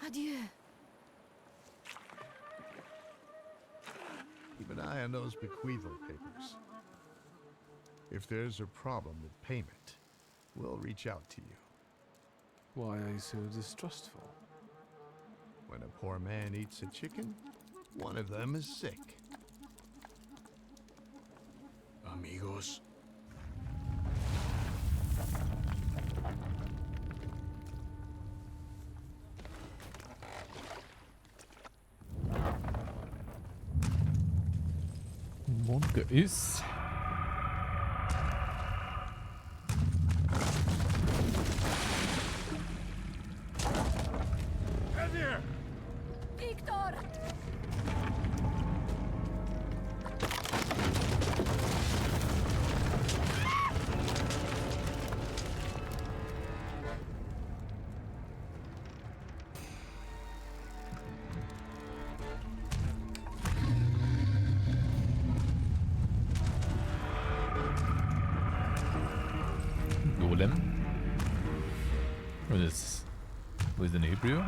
Adieu. Keep an eye on those bequeathal papers. If there's a problem with payment, we'll reach out to you. Why are you so distrustful? When a poor man eats a chicken, one of them is sick. Amigos. Vodka is... Here! Victor! Golem. What is this? With an Hebrew?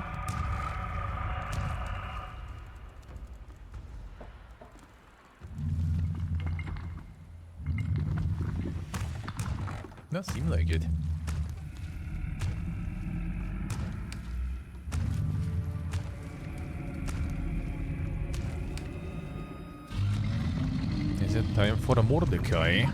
That seemed like it. Is it time for a Mordecai?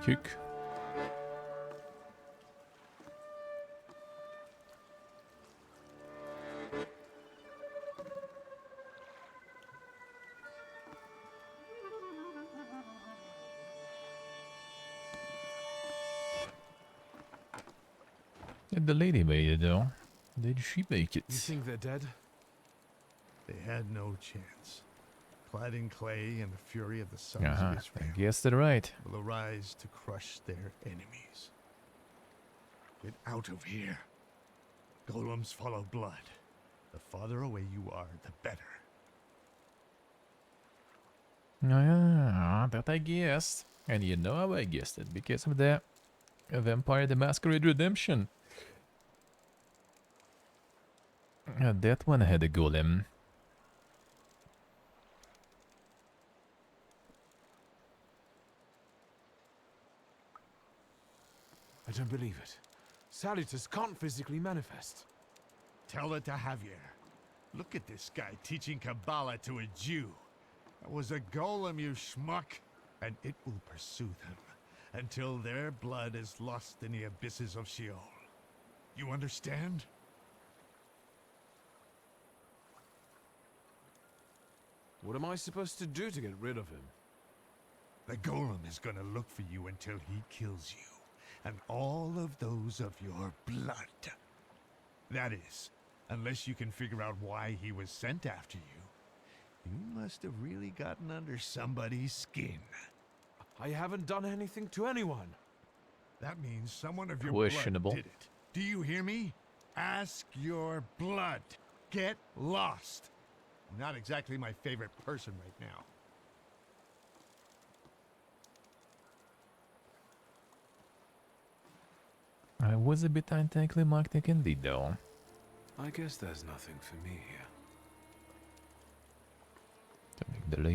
Kick. Did the lady make it though? Did she make it? You think they're dead? They had no chance. Clad in clay and the fury of the sons Uh-huh. of Israel I guessed it right. will arise to crush their enemies. Get out of here. Golems follow blood. The farther away you are, the better. Yeah, that I guessed. And you know how I guessed it, because of the Vampire the Masquerade Redemption. That one had a golem. I don't believe it. Salutus can't physically manifest. Tell it to Javier. Look at this guy teaching Kabbalah to a Jew. That was a golem, you schmuck. And it will pursue them until their blood is lost in the abysses of Sheol. You understand? What am I supposed to do to get rid of him? The golem is gonna look for you until he kills you, and all of those of your blood. That is, unless you can figure out why he was sent after you. You must have really gotten under somebody's skin. I haven't done anything to anyone. That means someone of your Questionable. blood did it. Do you hear me? Ask your blood. Get lost. Not exactly my favorite person right now. I was a bit anticlimactic indeed, though. I guess there's nothing for me here.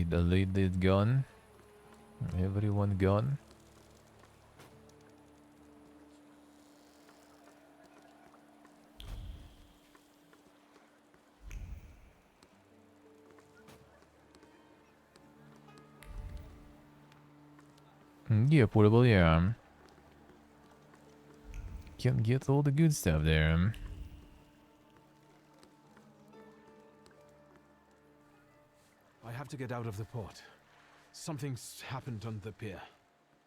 The lady gone. Everyone gone. Yeah, portable, yeah. Can get all the good stuff there. I have to get out of the port. Something's happened on the pier.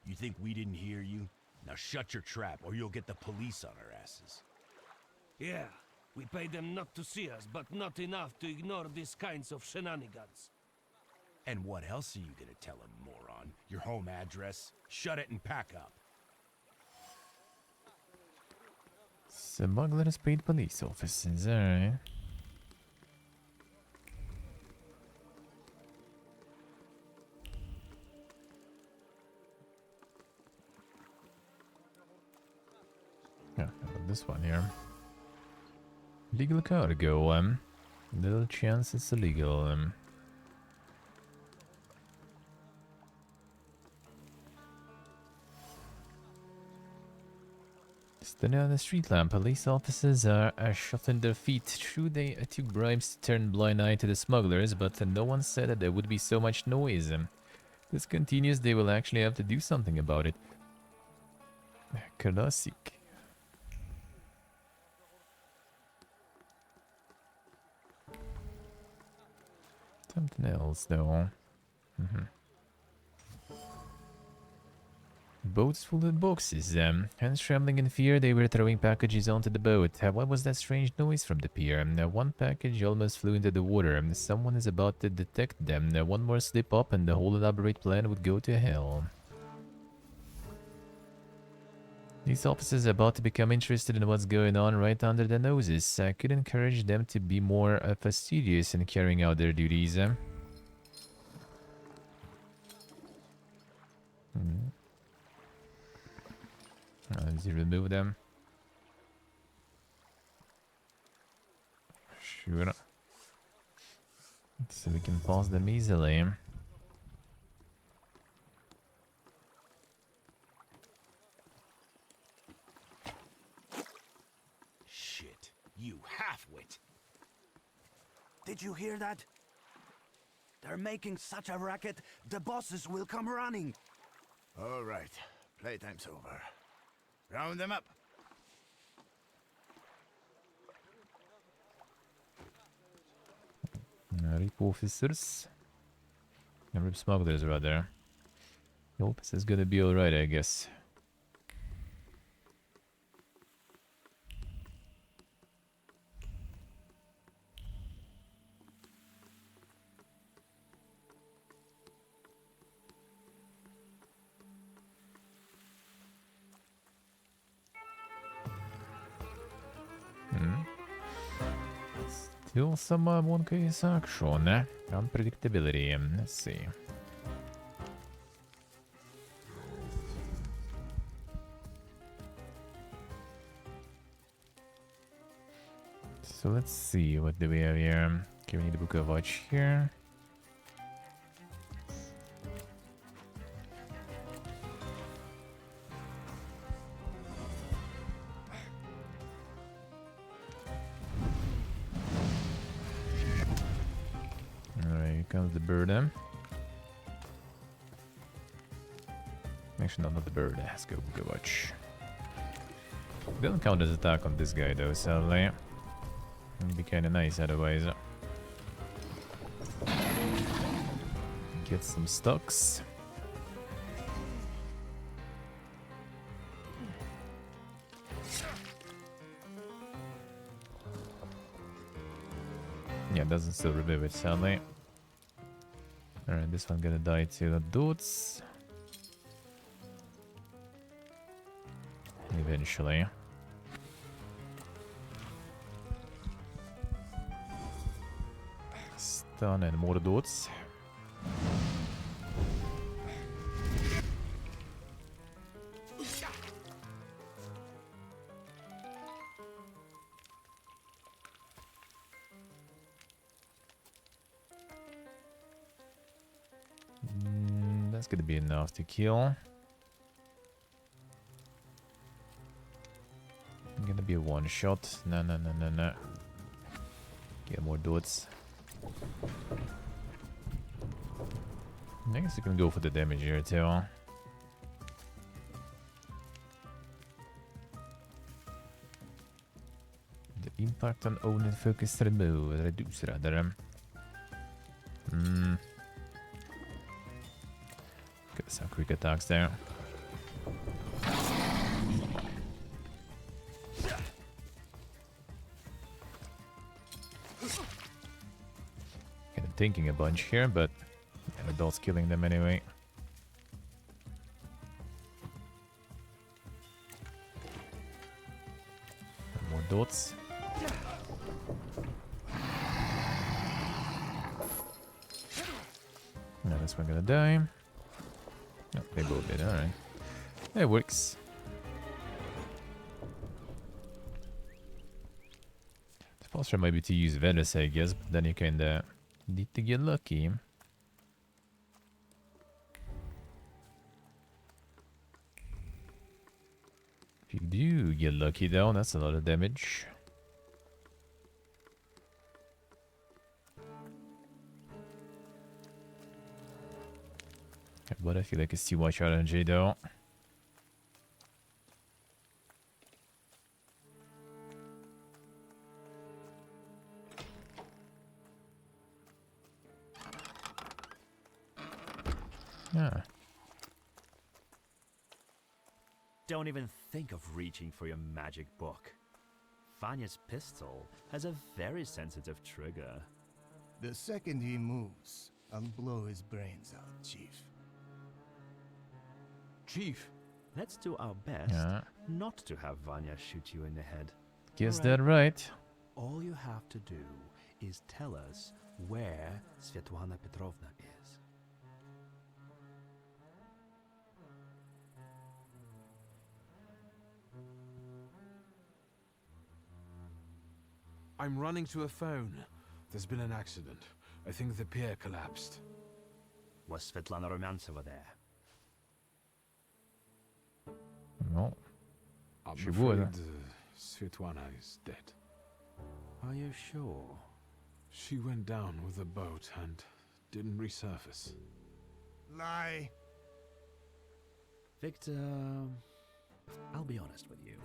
You think we didn't hear you? Now shut your trap, or you'll get the police on our asses. Yeah, we pay them not to see us, but not enough to ignore these kinds of shenanigans. And what else are you gonna tell him, moron? Your home address? Shut it and pack up. Smugglers paid police officers, alright. Yeah, this one here. Legal cargo, little chance it's illegal, Standing on the street lamp, police officers are shot in their feet. True, they took bribes to turn blind eye to the smugglers, but no one said that there would be so much noise. This continues, they will actually have to do something about it. Classic. Something else, though. Boats full of boxes. Hands trembling in fear, they were throwing packages onto the boat. What was that strange noise from the pier? One package almost flew into the water. Someone is about to detect them. One more slip up and the whole elaborate plan would go to hell. These officers are about to become interested in what's going on right under their noses. I could encourage them to be more fastidious in carrying out their duties. Let's remove them. Sure. So we can pass them easily. Shit, you half-wit. Did you hear that? They're making such a racket, the bosses will come running. All right, playtime's over. Round them up. Rip officers. Rip smugglers, rather. Hope this is gonna be alright, I guess. Still some one case action. Unpredictability. Let's see. So let's see, what do we have here? Okay, we need a book of watch here. Alright, here comes the burden. Actually, no, not the bird. Let's go watch. Don't count as attack on this guy though, sadly. It'd be kinda nice otherwise. Get some stocks. Yeah, it doesn't still remove it, sadly. Alright, this one gonna die to the dudes. Eventually. Stun and more dudes. That's gonna be enough to kill. Gonna be a one shot. No. Get more dudes. I guess you can go for the damage here too. The impact on own and focus remove. Reduce rather. Got some quick attacks there. Kind of thinking a bunch here, but yeah, adults killing them anyway. And more dots. Now this one gonna die. No, they both did, alright. It works. The faster might be to use Velis, I guess, but then you kinda need to get lucky. If you do get lucky though, that's a lot of damage. But I feel like it's too much RNG though. Yeah. Don't even think of reaching for your magic book. Vanya's pistol has a very sensitive trigger. The second he moves, I'll blow his brains out, Chief. Chief, let's do our best not to have Vanya shoot you in the head. Guess that right. All you have to do is tell us where Svetlana Petrovna is. I'm running to a phone. There's been an accident. I think the pier collapsed. Was Svetlana Rumyantseva there? No. I'm She afraid would. Svetlana is dead. Are you sure? She went down with a boat and didn't resurface. Lie. Victor, I'll be honest with you.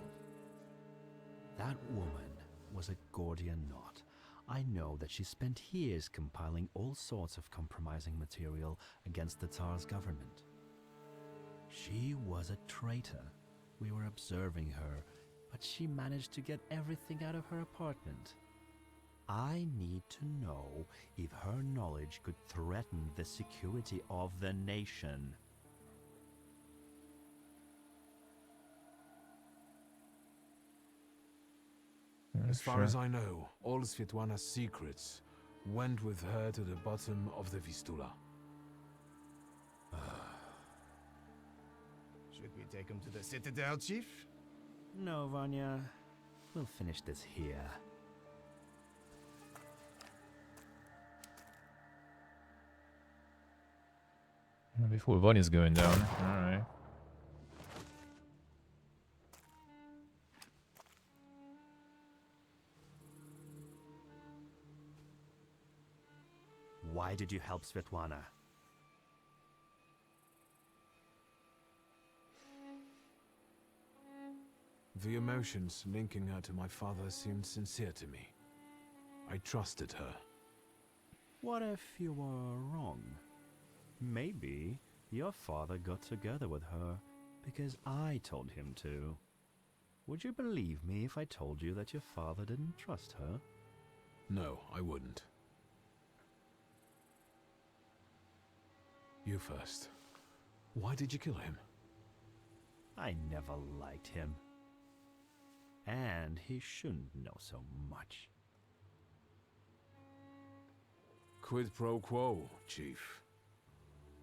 That woman was a Gordian knot. I know that she spent years compiling all sorts of compromising material against the Tsar's government. She was a traitor. We were observing her, but she managed to get everything out of her apartment. I need to know if her knowledge could threaten the security of the nation. As far as I know, all Svetlana's secrets went with her to the bottom of the Vistula. Should we take him to the Citadel, Chief? No, Vanya. We'll finish this here. Before Vanya's going down. Alright. Why did you help Svetlana? The emotions linking her to my father seemed sincere to me. I trusted her. What if you were wrong? Maybe your father got together with her because I told him to. Would you believe me if I told you that your father didn't trust her? No, I wouldn't. You first. Why did you kill him? I never liked him. And he shouldn't know so much. Quid pro quo, Chief.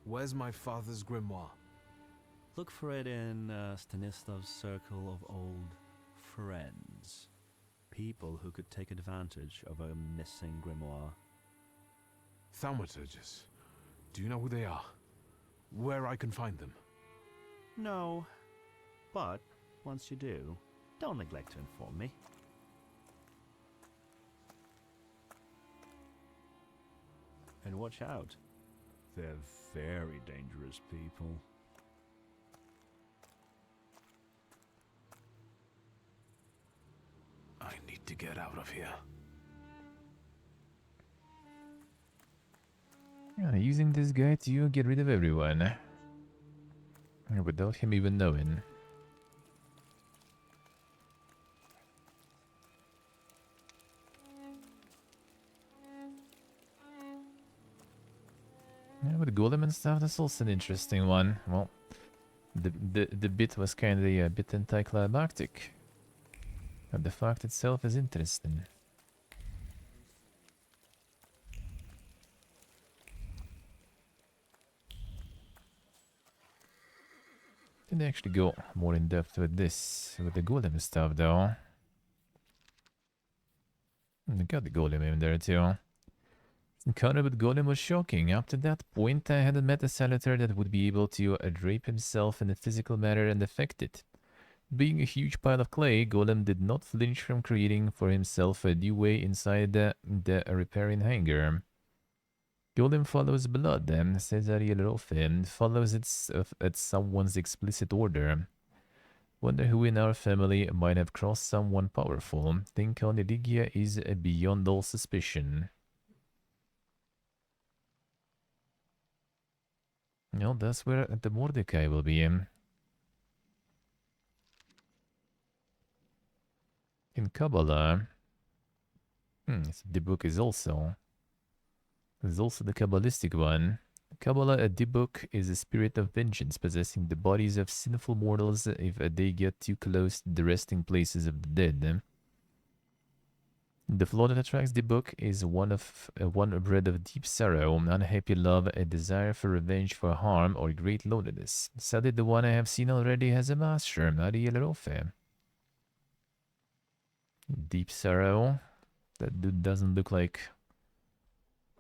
Where's my father's grimoire? Look for it in Stanislav's circle of old friends. People who could take advantage of a missing grimoire. Thaumaturges. Do you know who they are? Where I can find them? No. But, once you do, don't neglect to inform me. And watch out. They're very dangerous people. I need to get out of here. Yeah, using this guy to get rid of everyone. Without him even knowing. Yeah, with Golem and stuff, that's also an interesting one. Well, the bit was kind of a bit anticlimactic. But the fact itself is interesting. Didn't actually go more in depth with this, with the Golem stuff though. And I got the Golem in there too. Encounter with Golem was shocking. Up to that point, I hadn't met a Salutator that would be able to drape himself in a physical manner and affect it. Being a huge pile of clay, Golem did not flinch from creating for himself a new way inside the repairing hangar. Golem follows blood, says Ariel Rofe, follows it at someone's explicit order. Wonder who in our family might have crossed someone powerful. Think Onirigia is beyond all suspicion. No, that's where the Mordecai will be. In Kabbalah, the book is also. There's also the Kabbalistic one. Kabbalah, a Dibuk, is a spirit of vengeance possessing the bodies of sinful mortals if they get too close to the resting places of the dead. The flaw that attracts the book is one bred of deep sorrow, unhappy love, a desire for revenge for harm, or great loneliness. Sadly, the one I have seen already has a master, Ariel Rofe. Deep sorrow? That dude doesn't look like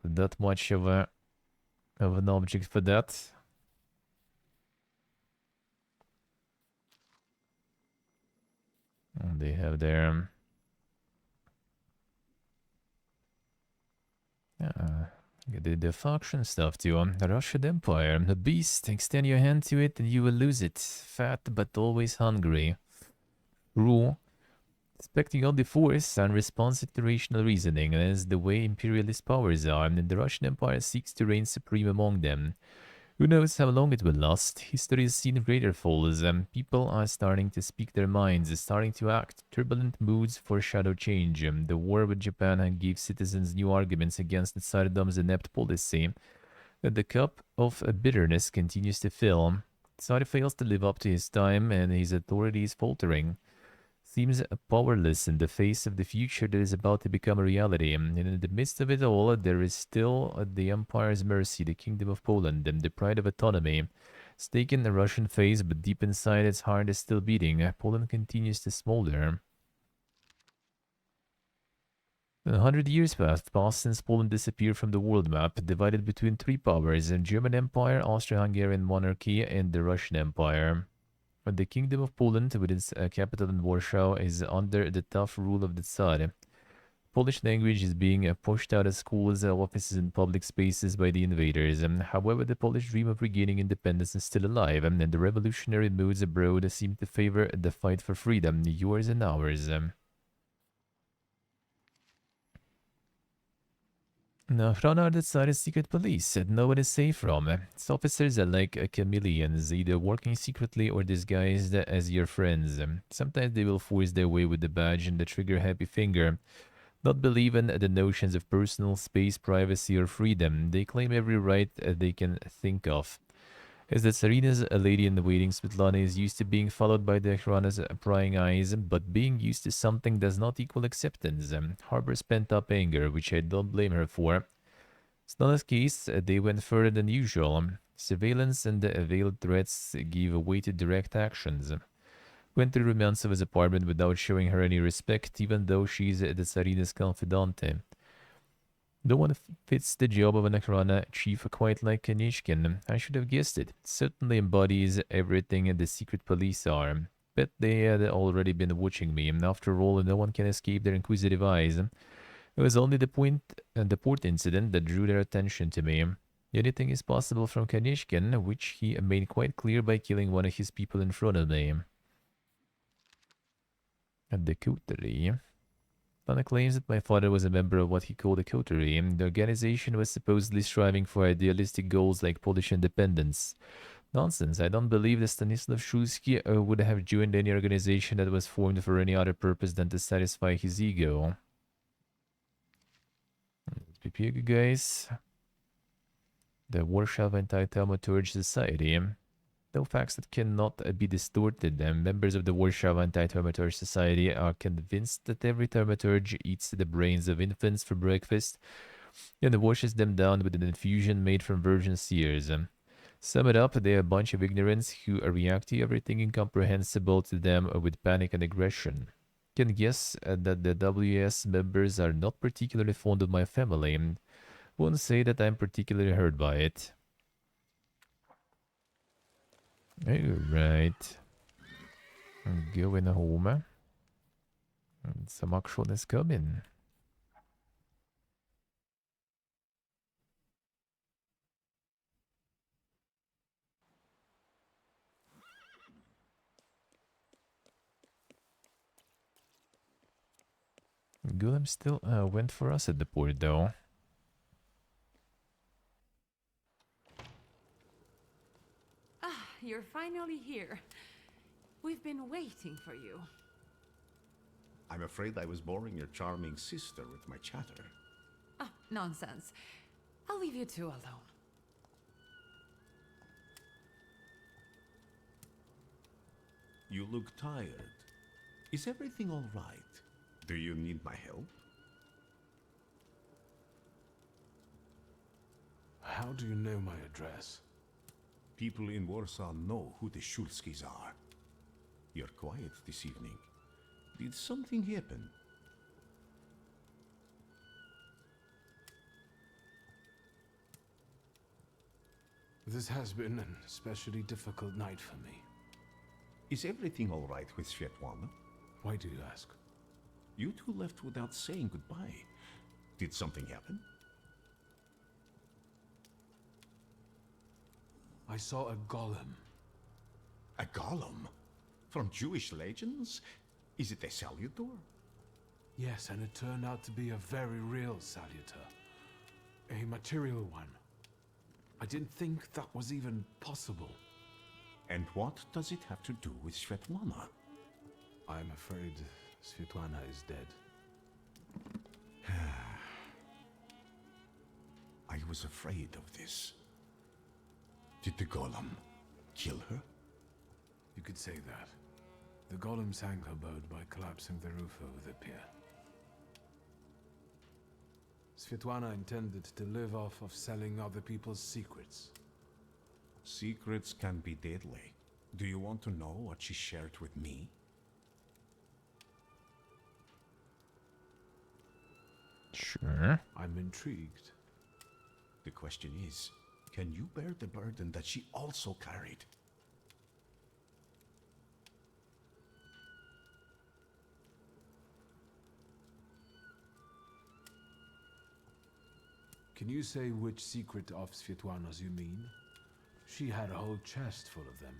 that much of an object for that. And they have their the faction stuff too. The Russian Empire, the beast. Extend your hand to it and you will lose it. Fat but always hungry. Rule. Expecting all the force, unresponsive to rational reasoning, as the way imperialist powers are, and the Russian Empire seeks to reign supreme among them. Who knows how long it will last? History has seen greater falls, and people are starting to speak their minds, starting to act. Turbulent moods foreshadow change. The war with Japan gave citizens new arguments against the Tsardom's inept policy. That the cup of bitterness continues to fill. Tsar fails to live up to his time, and his authority is faltering. Seems powerless in the face of the future that is about to become a reality. And in the midst of it all, there is still at the Empire's mercy the Kingdom of Poland and the pride of autonomy. It's taken the Russian face, but deep inside its heart is still beating. Poland continues to smolder. 100 years passed since Poland disappeared from the world map, divided between three powers: the German Empire, Austro-Hungarian monarchy, and the Russian Empire. The Kingdom of Poland, with its capital in Warsaw, is under the tough rule of the Tsar. Polish language is being pushed out of schools, offices, and public spaces by the invaders. However, the Polish dream of regaining independence is still alive, and the revolutionary moods abroad seem to favor the fight for freedom, yours and ours. Now, Hrana are the Tsar's secret police, and no one is safe from. Its officers are like chameleons, either working secretly or disguised as your friends. Sometimes they will force their way with the badge and the trigger-happy finger, not believe in the notions of personal space, privacy, or freedom. They claim every right they can think of. As the Tsarina's lady in the waiting, Svetlana is used to being followed by the Hrana's prying eyes, but being used to something does not equal acceptance. Harbors pent-up anger, which I don't blame her for. Svetlana's case, they went further than usual. Surveillance and the veiled threats gave way to direct actions. Went through Rumyantsov's apartment without showing her any respect, even though she's the Tsarina's confidante. No one fits the job of an Akhrana chief quite like Kanishkin. I should have guessed it. Certainly embodies everything the secret police are. Bet they had already been watching me. After all, no one can escape their inquisitive eyes. It was only the port incident that drew their attention to me. Anything is possible from Kanishkin, which he made quite clear by killing one of his people in front of me. At the coterie. Lana claims that my father was a member of what he called a coterie. The organization was supposedly striving for idealistic goals like Polish independence. Nonsense. I don't believe that Stanislav Szulski would have joined any organization that was formed for any other purpose than to satisfy his ego. Let's be clear, guys. The Warsaw Anti-Thaumaturge Society. No facts that cannot be distorted, and members of the Warsaw Anti-Thaumaturge Society are convinced that every thaumaturge eats the brains of infants for breakfast and washes them down with an infusion made from virgin seers. Sum it up, they are a bunch of ignorants who react to everything incomprehensible to them with panic and aggression. Can guess that the WS members are not particularly fond of my family, and won't say that I'm particularly hurt by it. Alright. Going home. Some action is coming. Golem still went for us at the port though. You're finally here. We've been waiting for you. I'm afraid I was boring your charming sister with my chatter. Oh, nonsense. I'll leave you two alone. You look tired. Is everything all right? Do you need my help? How do you know my address? People in Warsaw know who the Szulskis are. You're quiet this evening. Did something happen? This has been an especially difficult night for me. Is everything all right with Svetlana? Why do you ask? You two left without saying goodbye. Did something happen? I saw a golem. A golem? From Jewish legends? Is it a salutor? Yes, and it turned out to be a very real salutor. A material one. I didn't think that was even possible. And what does it have to do with Svetlana? I'm afraid Svetlana is dead. I was afraid of this. Did the golem kill her? You could say that. The golem sank her boat by collapsing the roof over the pier. Svetlana intended to live off of selling other people's secrets. Secrets can be deadly. Do you want to know what she shared with me? Sure. I'm intrigued. The question is, can you bear the burden that she also carried? Can you say which secret of Svetlana's you mean? She had a whole chest full of them.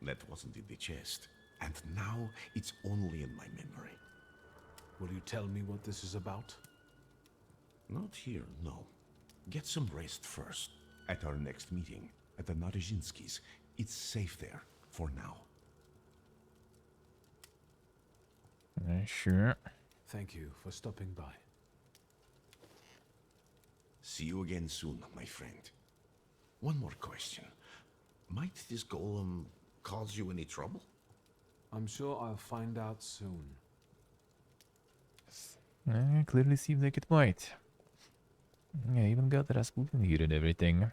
That wasn't in the chest. And now it's only in my memory. Will you tell me what this is about? Not here, no. Get some rest first. At our next meeting, at the Narizhinskis. It's safe there, for now. Sure. Thank you for stopping by. See you again soon, my friend. One more question. Might this golem cause you any trouble? I'm sure I'll find out soon. Clearly seems like it might. Yeah, even got Rasputin here and everything.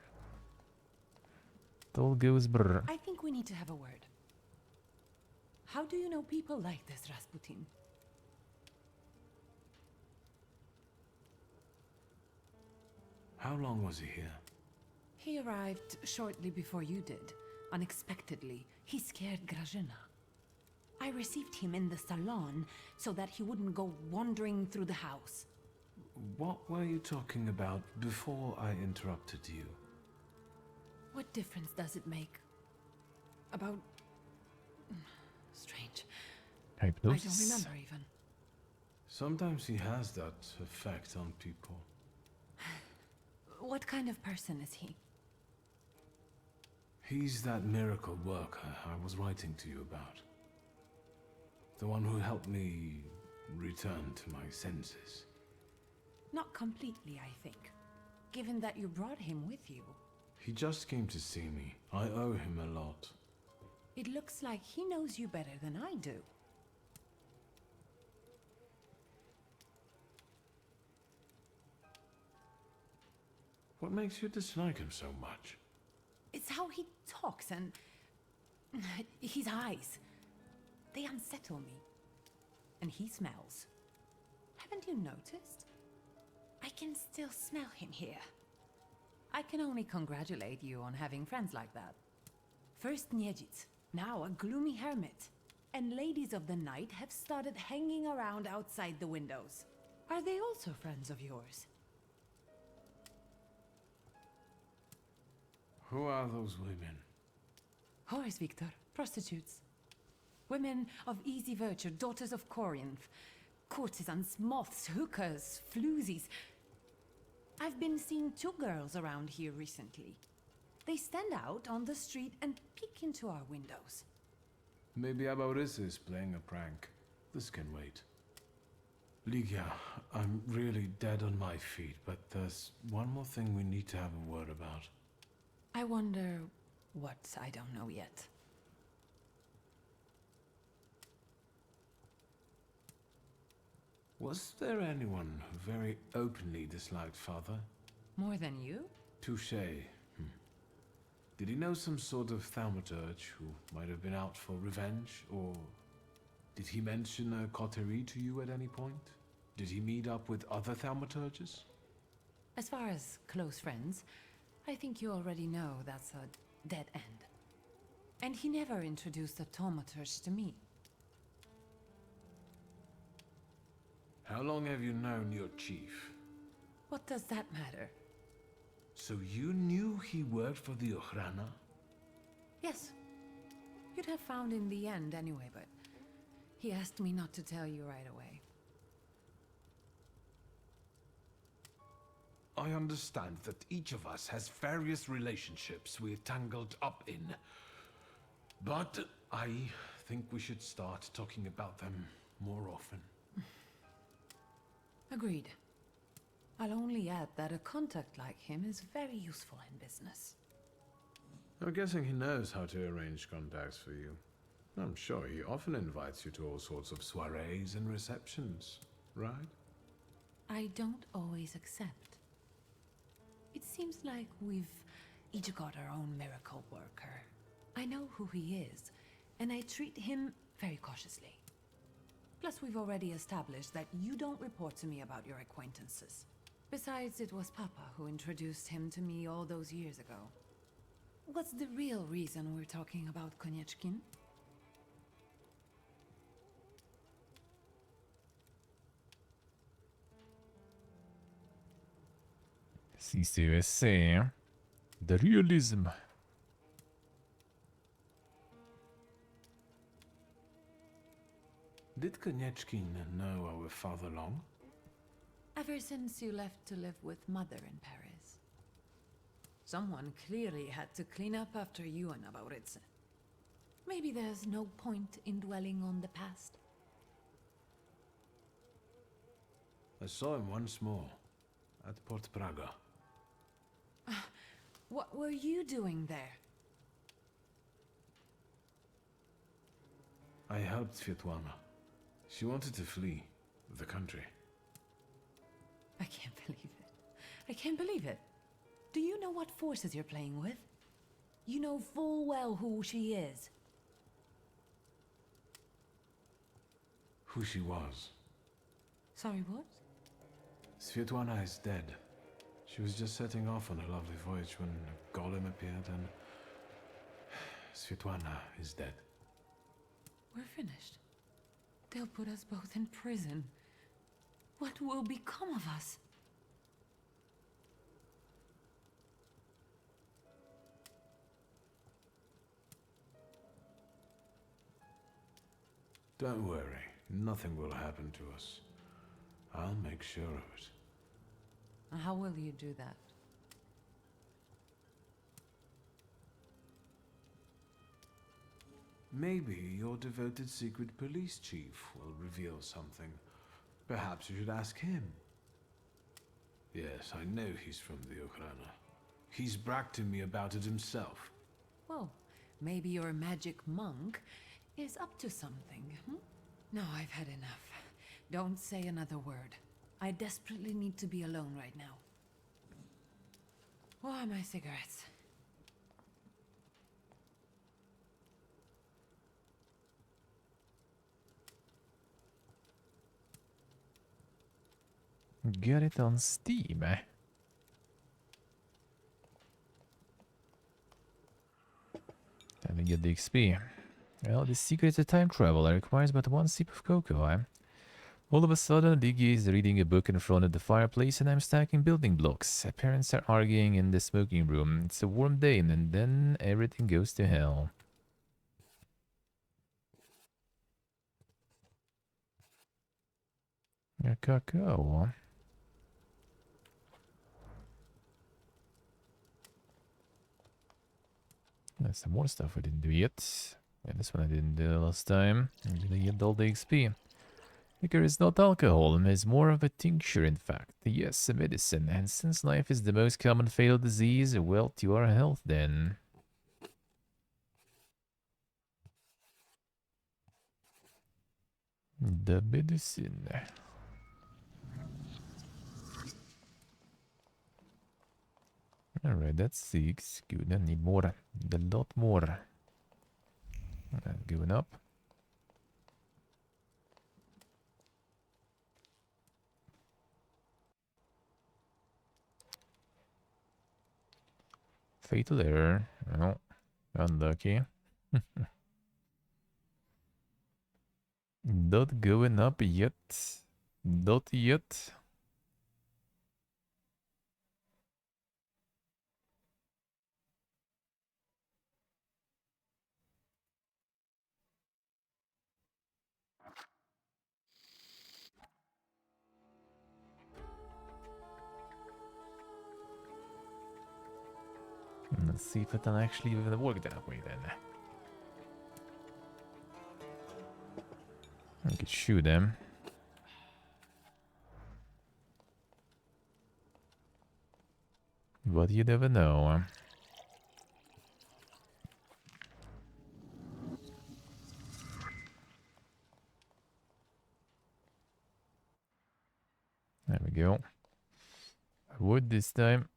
It all goes brr. I think we need to have a word. How do you know people like this Rasputin? How long was he here? He arrived shortly before you did. Unexpectedly, he scared Grażyna. I received him in the salon so that he wouldn't go wandering through the house. What were you talking about before I interrupted you? What difference does it make? About... strange. Hypnosis. I don't remember even. Sometimes he has that effect on people. What kind of person is he? He's that miracle worker I was writing to you about. The one who helped me return to my senses. Not completely, I think. Given that you brought him with you. He just came to see me. I owe him a lot. It looks like he knows you better than I do. What makes you dislike him so much? It's how he talks and... his eyes. They unsettle me. And he smells. Haven't you noticed? I can still smell him here. I can only congratulate you on having friends like that. First Niedzic, now a gloomy hermit. And ladies of the night have started hanging around outside the windows. Are they also friends of yours? Who are those women? Whores, Victor. Prostitutes. Women of easy virtue, daughters of Corinth. Courtesans, moths, hookers, floozies. I've been seeing 2 girls around here recently. They stand out on the street and peek into our windows. Maybe Abaurisa is playing a prank. This can wait. Ligia, I'm really dead on my feet, but there's one more thing we need to have a word about. I wonder what I don't know yet. Was there anyone who very openly disliked Father? More than you? Touché. Did he know some sort of Thaumaturge who might have been out for revenge, or did he mention a coterie to you at any point? Did he meet up with other Thaumaturges? As far as close friends, I think you already know that's a dead end. And he never introduced a Thaumaturge to me. How long have you known your chief? What does that matter? So you knew he worked for the Ochrana? Yes. You'd have found in the end anyway, but he asked me not to tell you right away. I understand that each of us has various relationships we're tangled up in. But I think we should start talking about them more often. Agreed. I'll only add that a contact like him is very useful in business. I'm guessing he knows how to arrange contacts for you. I'm sure he often invites you to all sorts of soirees and receptions, right? I don't always accept. It seems like we've each got our own miracle worker. I know who he is, and I treat him very cautiously. Plus, we've already established that you don't report to me about your acquaintances. Besides, it was Papa who introduced him to me all those years ago. What's the real reason we're talking about Konieczkin? Si, the realism. Did Konechkin know our father long? Ever since you left to live with Mother in Paris. Someone clearly had to clean up after you and Navaritze. Maybe there's no point in dwelling on the past. I saw him once more, at Port Praga. What were you doing there? I helped Svetlana. She wanted to flee the country. I can't believe it. I can't believe it. Do you know what forces you're playing with? You know full well who she is. Who she was. Sorry, what? Svetlana is dead. She was just setting off on a lovely voyage when a golem appeared and... Svetlana is dead. We're finished. They'll put us both in prison. What will become of us? Don't worry, nothing will happen to us. I'll make sure of it. How will you do that? Maybe your devoted secret police chief will reveal something. Perhaps you should ask him. Yes, I know he's from the Ukraina. He's bragged to me about it himself. Well, maybe your magic monk is up to something, No, I've had enough. Don't say another word. I desperately need to be alone right now. Where are my cigarettes? Get it on Steam. Time to get the XP. Well, the secret to time travel requires but one sip of cocoa. All of a sudden, Diggy is reading a book in front of the fireplace and I'm stacking building blocks. Parents are arguing in the smoking room. It's a warm day and then everything goes to hell. A cacao. There's some more stuff I didn't do yet. And this one I didn't do last time. I'm gonna get all the XP. Liquor is not alcohol, and is more of a tincture in fact. Yes, a medicine. And since life is the most common fatal disease, well, to your health then. The medicine. Alright, that's 6. Good, I need more. Need a lot more. Going up. Fatal error. Oh, unlucky. Not going up yet. Not yet. Let's see if it'll actually even work that way then. I could shoot them. But you never know. There we go. Wood this time.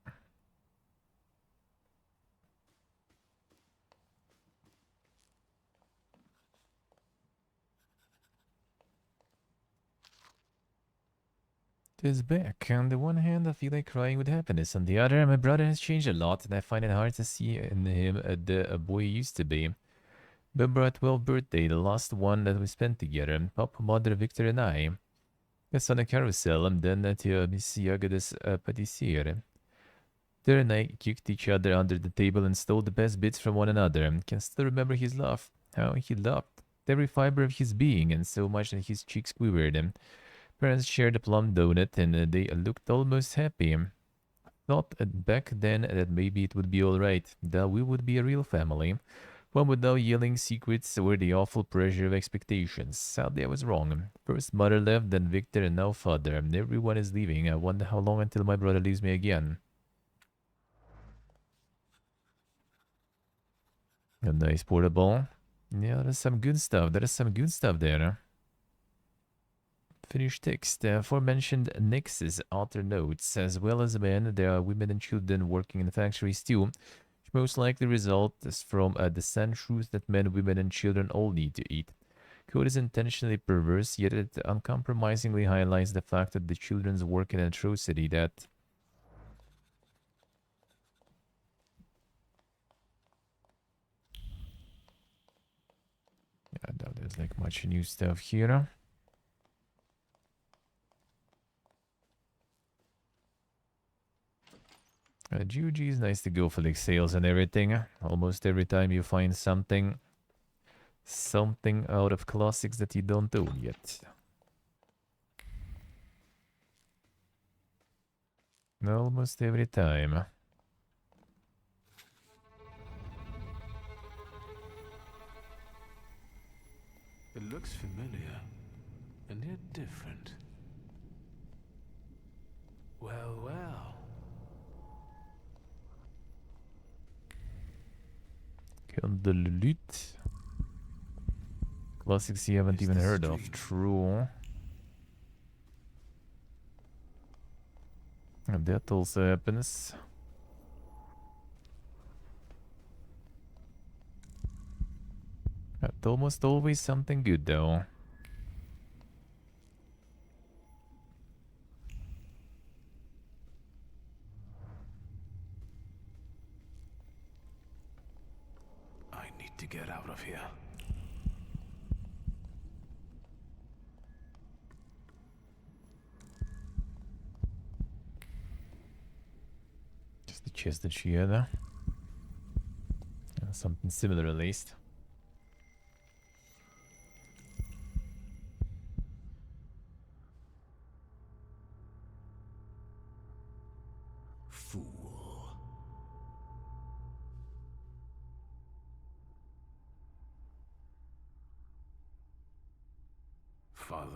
Is back. On the one hand, I feel like crying with happiness. On the other, my brother has changed a lot, and I find it hard to see in him the boy he used to be. Remember our 12th birthday, the last one that we spent together, Papa, Mother, Victor, and I. Yes, on a carousel, and then at Miss Yaga's patissiere. Victor and I kicked each other under the table and stole the best bits from one another. I can still remember his laugh, how he laughed every fiber of his being, and so much that his cheeks quivered. Parents shared a plum donut, and they looked almost happy. Thought back then that maybe it would be alright, that we would be a real family. One without yelling secrets or the awful pressure of expectations. Sadly, I was wrong. First mother left, then Victor, and now father. Everyone is leaving. I wonder how long until my brother leaves me again. A nice portable. Yeah, there's some good stuff. There is some good stuff there. Finished text. Aforementioned Nexus author notes, as well as men, there are women and children working in factories too, which most likely results from the sad truth that men, women, and children all need to eat. Code is intentionally perverse, yet it uncompromisingly highlights the fact that the children's work an atrocity that... I doubt there's like much new stuff here. GOG is nice to go for like sales and everything. Almost every time you find something out of classics that you don't own yet. Almost every time. It looks familiar, and yet different. Well, well. Candlelit. Classics you haven't even heard of. True. And that also happens. That's almost always something good though. I need to get out of here. Just the chest that she had there. Something similar at least. Fool. Father.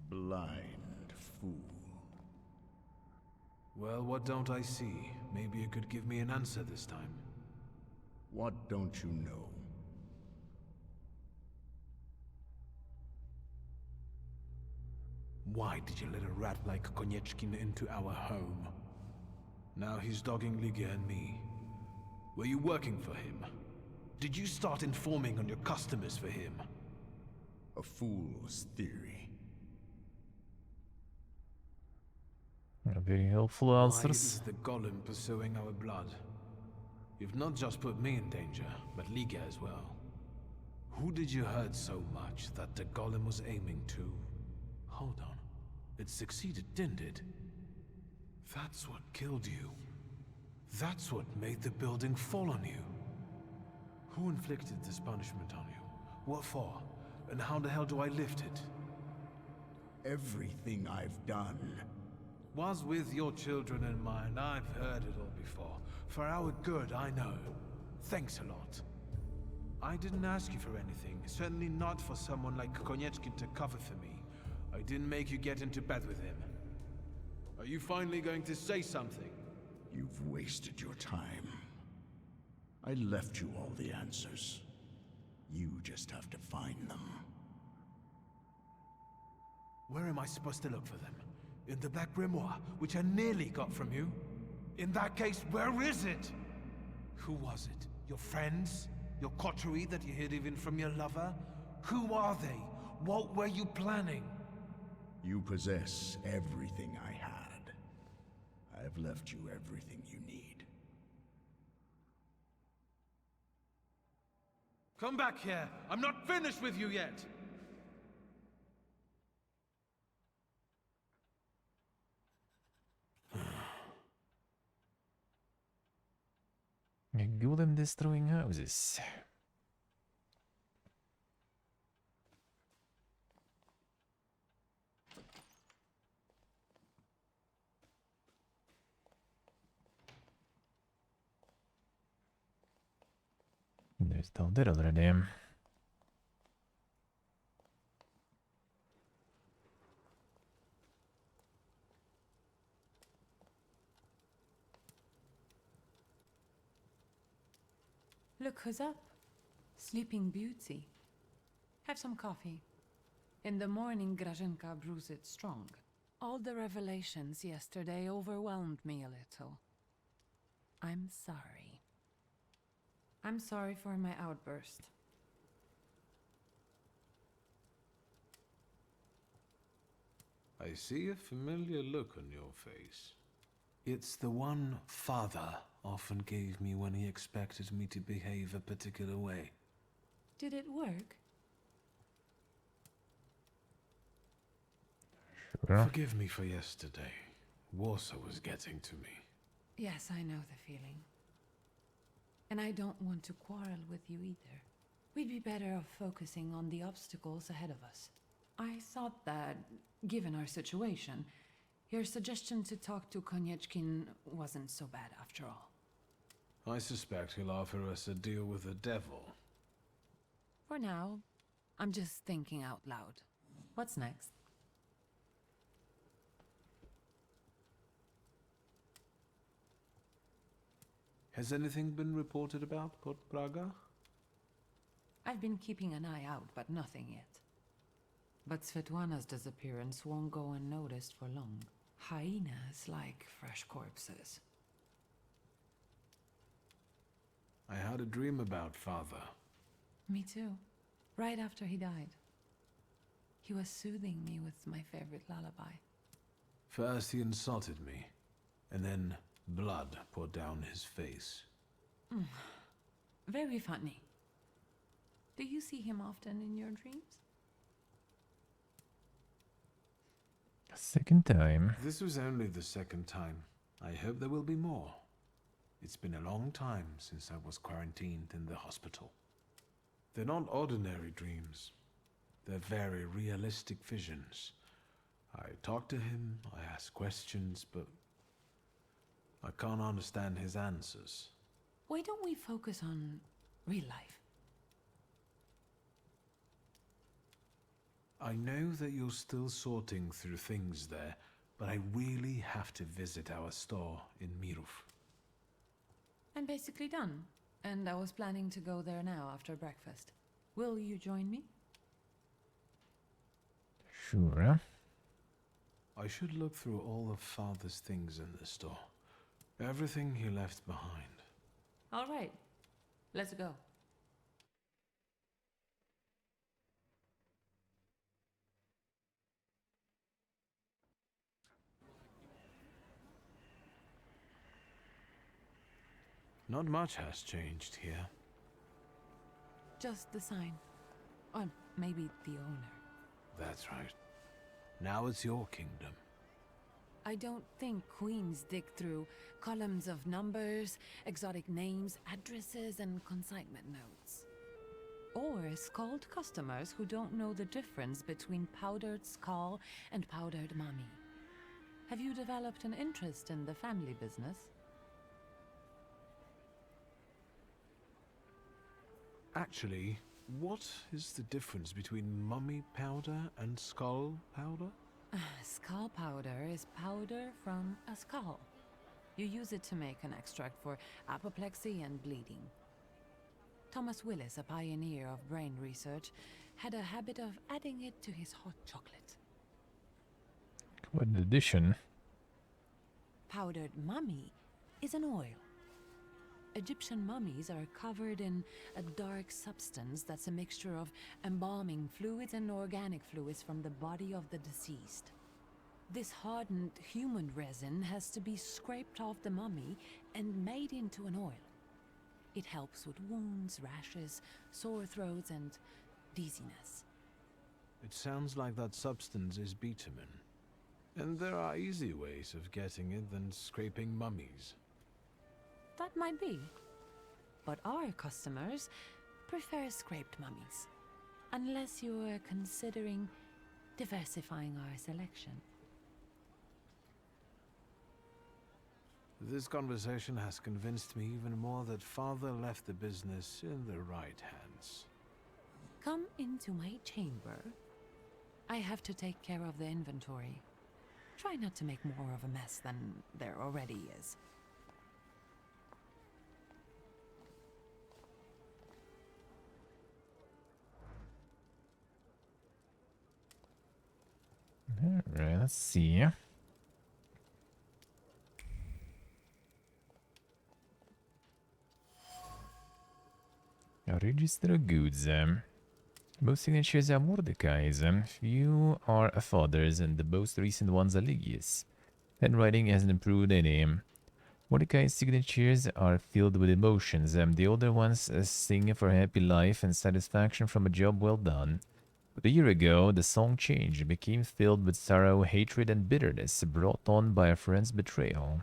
Blind fool. Well, what don't I see? Maybe you could give me an answer this time. What don't you know? Why did you let a rat like Konieczkin into our home? Now he's dogging Ligia and me. Were you working for him? Did you start informing on your customers for him? A fool's theory. Very helpful Why answers. is the golem pursuing our blood? You've not just put me in danger, but Ligia as well. Who did you hurt so much that the golem was aiming to? Hold on. It succeeded, didn't it? That's what killed you. That's what made the building fall on you. Who inflicted this punishment on you? What for? And how the hell do I lift it? Everything I've done was with your children in mind. I've heard it all before. For our good, I know. Thanks a lot. I didn't ask you for anything. Certainly not for someone like Konieczkin to cover for me. I didn't make you get into bed with him. Are you finally going to say something? You've wasted your time. I left you all the answers. You just have to find them. Where am I supposed to look for them? In the Black Grimoire, which I nearly got from you? In that case, where is it? Who was it? Your friends? Your coterie that you hid even from your lover? Who are they? What were you planning? You possess everything I had. I have left you everything you need. Come back here! I'm not finished with you yet! destroying houses. There's down there already. Look who's up. Sleeping Beauty. Have some coffee. In the morning, Grażynka brews it strong. All the revelations yesterday overwhelmed me a little. I'm sorry. I'm sorry for my outburst. I see a familiar look on your face. It's the one Father often gave me when he expected me to behave a particular way. Did it work? Sure. Forgive me for yesterday. Warsaw was getting to me. Yes, I know the feeling. And I don't want to quarrel with you either. We'd be better off focusing on the obstacles ahead of us. I thought that, given our situation, your suggestion to talk to Konieczkin wasn't so bad after all. I suspect he'll offer us a deal with the devil. For now, I'm just thinking out loud. What's next? Has anything been reported about Port Praga? I've been keeping an eye out, but nothing yet. But Svetlana's disappearance won't go unnoticed for long. Hyenas like fresh corpses. I had a dream about Father. Me too. Right after he died. He was soothing me with my favorite lullaby. First he insulted me, and then blood poured down his face. Very funny. Do you see him often in your dreams? A second time. This was only the second time. I hope there will be more. It's been a long time since I was quarantined in the hospital. They're not ordinary dreams. They're very realistic visions. I talk to him, I ask questions, but I can't understand his answers. Why don't we focus on real life? I know that you're still sorting through things there, but I really have to visit our store in Mirów. I'm basically done, and I was planning to go there now after breakfast. Will you join me? Sure. I should look through all of Father's things in the store. Everything he left behind. All right, let's go. Not much has changed here. Just the sign. Or maybe the owner. That's right. Now it's your kingdom. I don't think queens dig through columns of numbers, exotic names, addresses, and consignment notes. Or scald customers who don't know the difference between powdered skull and powdered mummy. Have you developed an interest in the family business? Actually, what is the difference between mummy powder and skull powder? Skull powder is powder from a skull. You use it to make an extract for apoplexy and bleeding. Thomas Willis, a pioneer of brain research, had a habit of adding it to his hot chocolate. What an addition. Powdered mummy is an oil. Egyptian mummies are covered in a dark substance that's a mixture of embalming fluids and organic fluids from the body of the deceased. This hardened human resin has to be scraped off the mummy and made into an oil. It helps with wounds, rashes, sore throats, and dizziness. It sounds like that substance is bitumen. And there are easy ways of getting it than scraping mummies. That might be. but our customers prefer scraped mummies. Unless you're considering diversifying our selection. This conversation has convinced me even more that Father left the business in the right hands. Come into my chamber. I have to take care of the inventory. Try not to make more of a mess than there already is. Alright, let's see. A register of goods. Most signatures are Mordecai's. Few are a father's, and the most recent ones are Ligius. Handwriting hasn't improved any. Mordecai's signatures are filled with emotions. The older ones sing for a happy life and satisfaction from a job well done. But a year ago, the song changed and became filled with sorrow, hatred, and bitterness brought on by a friend's betrayal.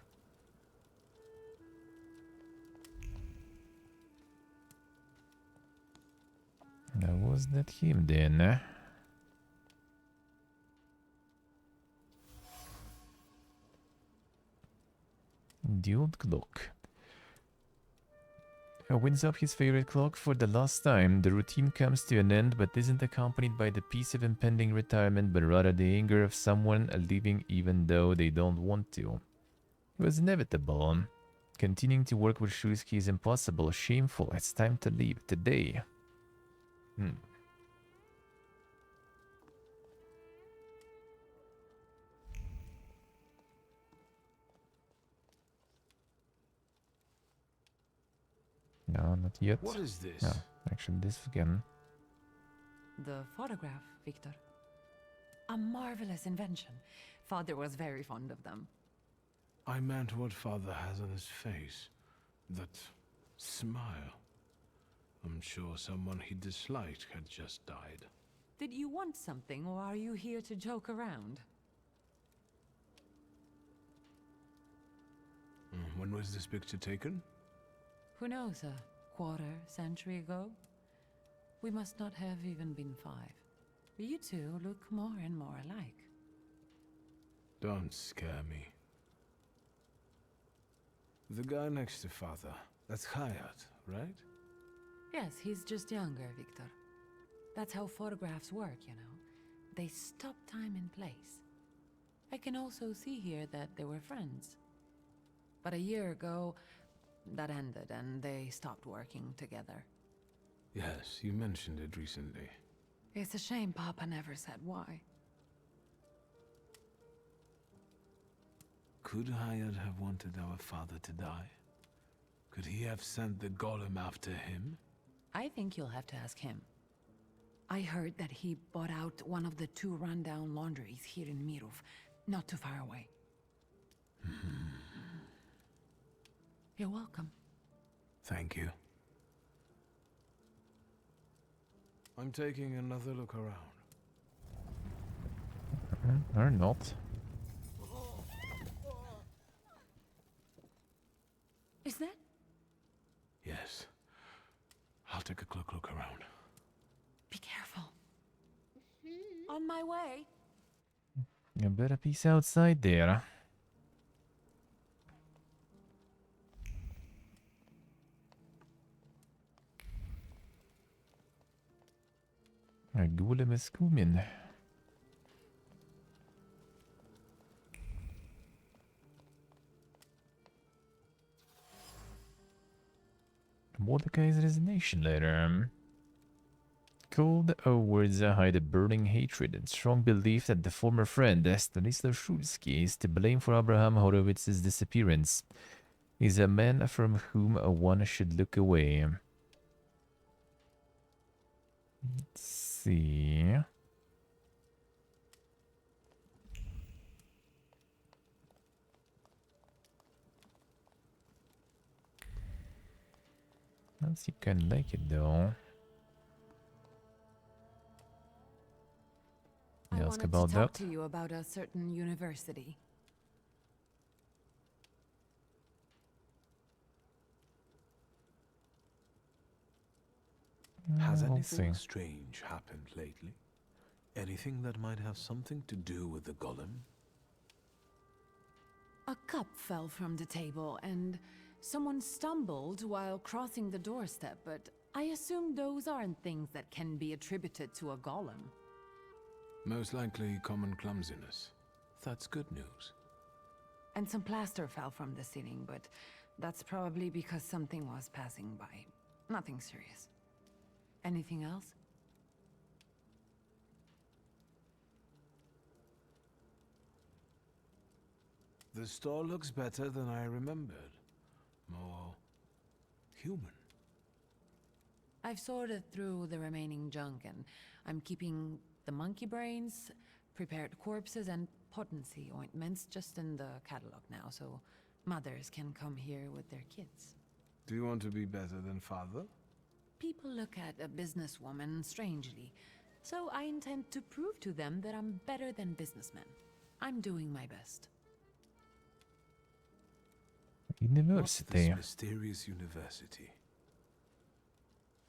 Now, was that him then? The old clock. Winds up his favorite clock for the last time. The routine comes to an end, but isn't accompanied by the peace of impending retirement, but rather the anger of someone leaving even though they don't want to. It was inevitable. Continuing to work with Shulsky is impossible, shameful. It's time to leave today. No, not yet. What is this? No, actually this again. The photograph, Victor. A marvelous invention. Father was very fond of them. I meant what Father has on his face. That smile. I'm sure someone he disliked had just died. Did you want something, or are you here to joke around? When was this picture taken? Who knows, a quarter century ago? We must not have even been 5. You two look more and more alike. Don't scare me. The guy next to Father, that's Hayat, right? Yes, he's just younger, Victor. That's how photographs work, you know. They stop time and place. I can also see here that they were friends. But a year ago, that ended and they stopped working together. Yes, you mentioned it recently. It's a shame Papa never said why. Could Hayat have wanted our father to die? Could he have sent the golem after him? I think you'll have to ask him. I heard that he bought out one of the 2 rundown laundries here in Mirov, not too far away. You're welcome. Thank you. I'm taking another look around. Or not. Is that? Yes. I'll take a quick look around. Be careful. On my way. You better peace outside there. A golem is coming. Mordecai's resignation letter. Cold words hide a burning hatred and strong belief that the former friend, Stanislav Shulsky, is to blame for Abraham Horowitz's disappearance. He's a man from whom one should look away. Let's see. Let's see, kind of like it though. I Ask wanted about to talk that. to you about a certain university. Has We'll anything see. strange happened lately? Anything that might have something to do with the golem? A cup fell from the table, and someone stumbled while crossing the doorstep, but I assume those aren't things that can be attributed to a golem. Most likely common clumsiness. That's good news. And some plaster fell from the ceiling, but that's probably because something was passing by. Nothing serious. Anything else? The store looks better than I remembered. More human. I've sorted through the remaining junk, and I'm keeping the monkey brains, prepared corpses, and potency ointments just in the catalog now, so mothers can come here with their kids. Do you want to be better than father? People look at a businesswoman strangely, so I intend to prove to them that I'm better than businessmen. I'm doing my best. University. This mysterious university.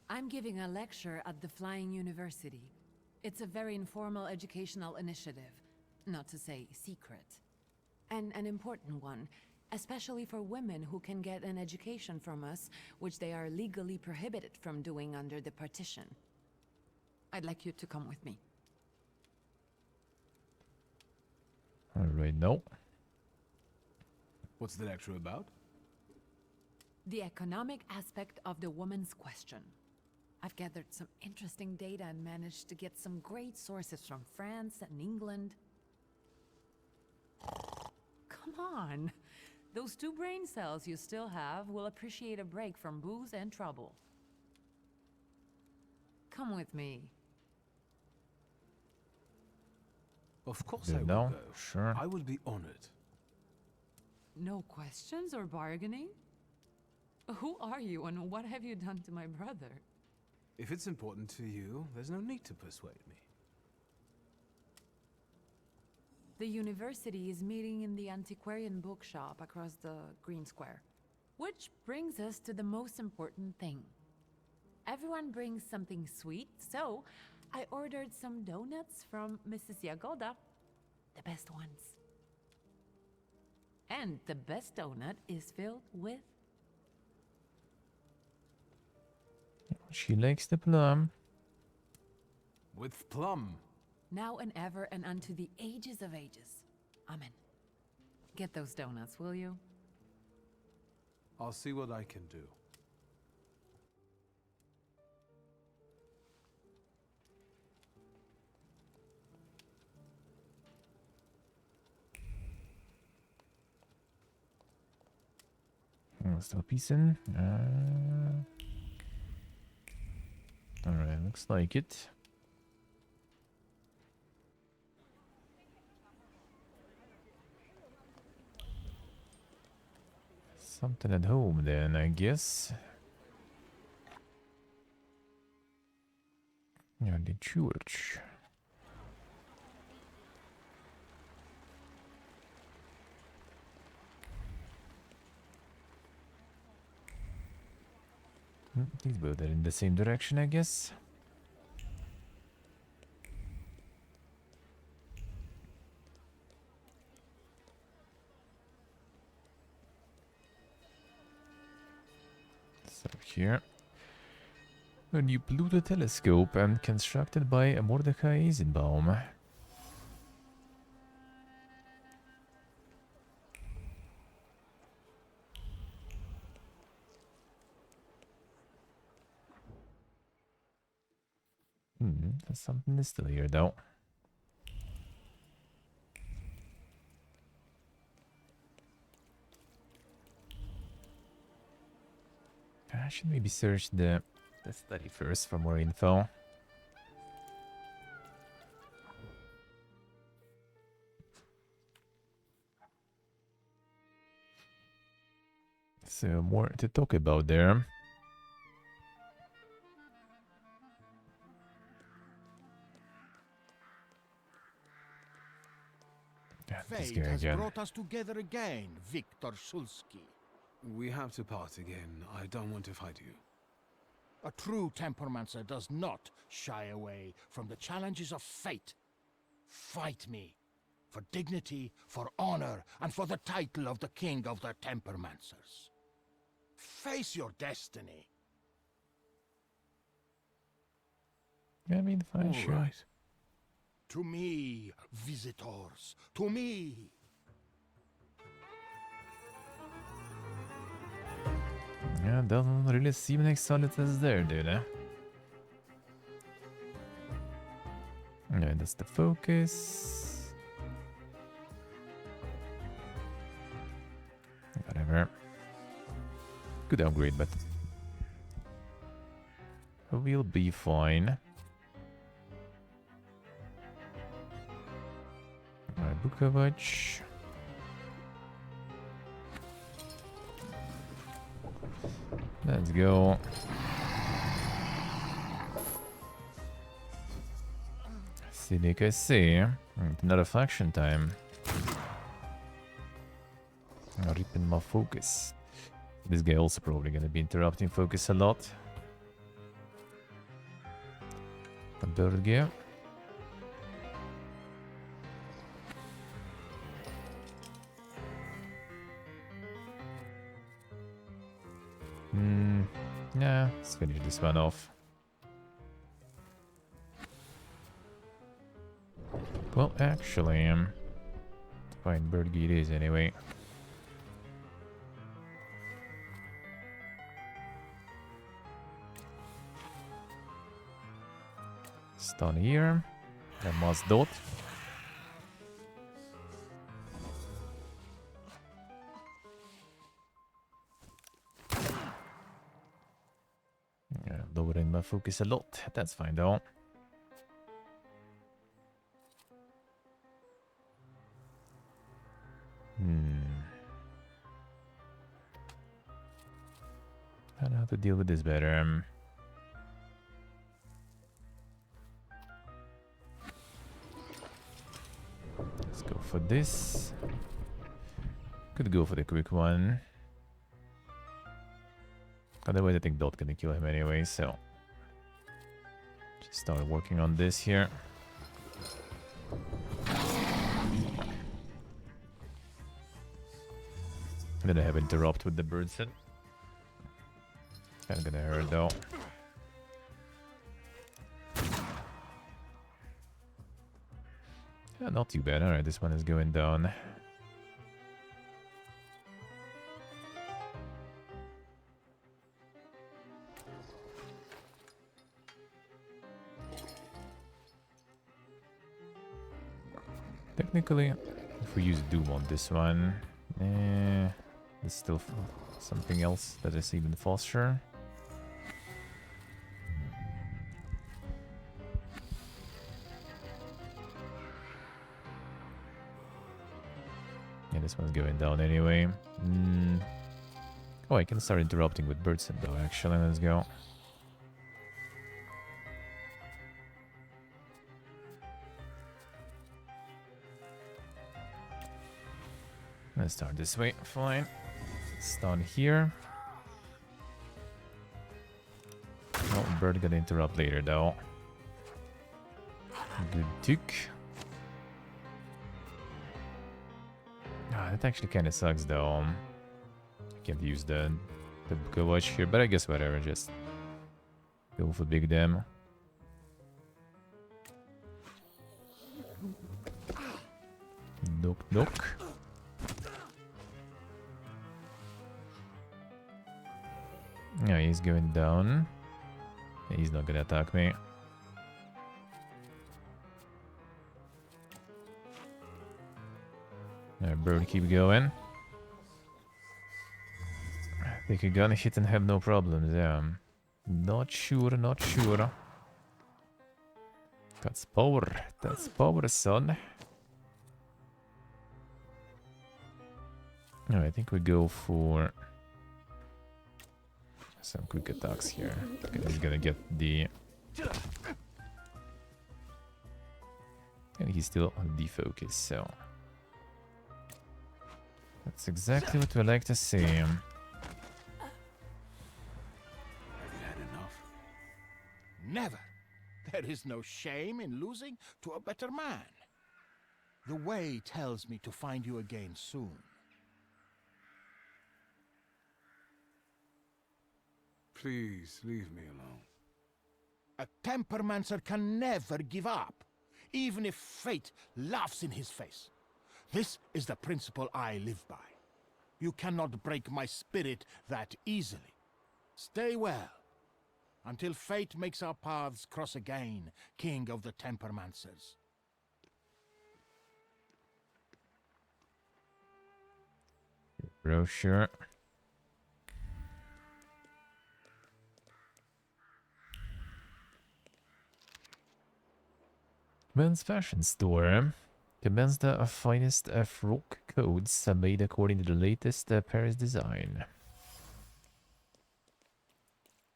I'm giving a lecture at the Flying University. It's a very informal educational initiative, not to say secret. And an important one, especially for women who can get an education from us, which they are legally prohibited from doing under the partition. I'd like you to come with me. Alright, no. What's the lecture about? The economic aspect of the woman's question. I've gathered some interesting data and managed to get some great sources from France and England. Come on! Those 2 brain cells you still have will appreciate a break from booze and trouble. Come with me. Of course You I will know, go. sure. I will be honored. No questions or bargaining? Who are you and what have you done to my brother? If it's important to you, there's no need to persuade me. The university is meeting in the antiquarian bookshop across the Green Square. Which brings us to the most important thing. Everyone brings something sweet, so I ordered some donuts from Mrs. Yagoda. The best ones. And the best donut is filled with... She likes the plum. With plum. now and ever and unto the ages of ages. Amen. Get those donuts, will you? I'll see what I can do. Still piecing. Alright, looks like it. Something at home then, I guess. Yeah, the church. These both are in the same direction, I guess. So here, a new Pluto telescope and constructed by Mordecai Eisenbaum. There's something is still here though. I should maybe search the study first for more info. So more to talk about there. Fate has brought us together again, Victor Shulsky. We have to part again. I don't want to fight you. A true Tempermancer does not shy away from the challenges of fate. Fight me. For dignity, for honor, and for the title of the King of the Tempermancers. Face your destiny. I mean, fine, All sure. right. To me, visitors. To me. Yeah, doesn't really seem excited as there, dude. Yeah, that's the focus. Whatever. Good upgrade, but we'll be fine. Alright, Bukovac. Let's go. Cynic, I see. Another faction time. Ripping my focus. This guy also probably gonna be interrupting focus a lot. A bird gear. Yeah, let's finish this one off. Well, actually, fine, bird gear it is anyway. Stun here. And must dot. Yeah, lowering my focus a lot. That's fine though. I don't know how to deal with this better. Let's go for this. Could go for the quick one. Otherwise, I think Dot gonna kill him anyway, so just start working on this here. Then I have interrupt with the birdson. Kinda gonna hurt though. Yeah, not too bad. Alright, this one is going down. Technically, if we use Doom on this one, there's still something else that is even faster. Yeah, this one's going down anyway. Oh, I can start interrupting with birdson though, actually. Let's go. Let's start this way. Fine. Stun here. Oh, bird gonna interrupt later though. Good tick. Ah, that actually kind of sucks though. I can't use the go watch here, but I guess whatever. Just go for big dam. Knock knock. Yeah, he's going down. He's not gonna attack me. Bird, keep going. I think you're gonna hit and have no problems, yeah. Not sure, not sure. That's power, son. No, I think we go for some quick attacks here. He's gonna get the... And he's still on defocus, so... That's exactly what we like to see. Have you had enough? There is no shame in losing to a better man. The way tells me to find you again soon. Please, leave me alone. A Tempermancer can never give up, even if fate laughs in his face. This is the principle I live by. You cannot break my spirit that easily. Stay well, until fate makes our paths cross again, King of the Tempermancers. Bro, sure. Men's fashion store. Commence the finest frock coats made according to the latest Paris design.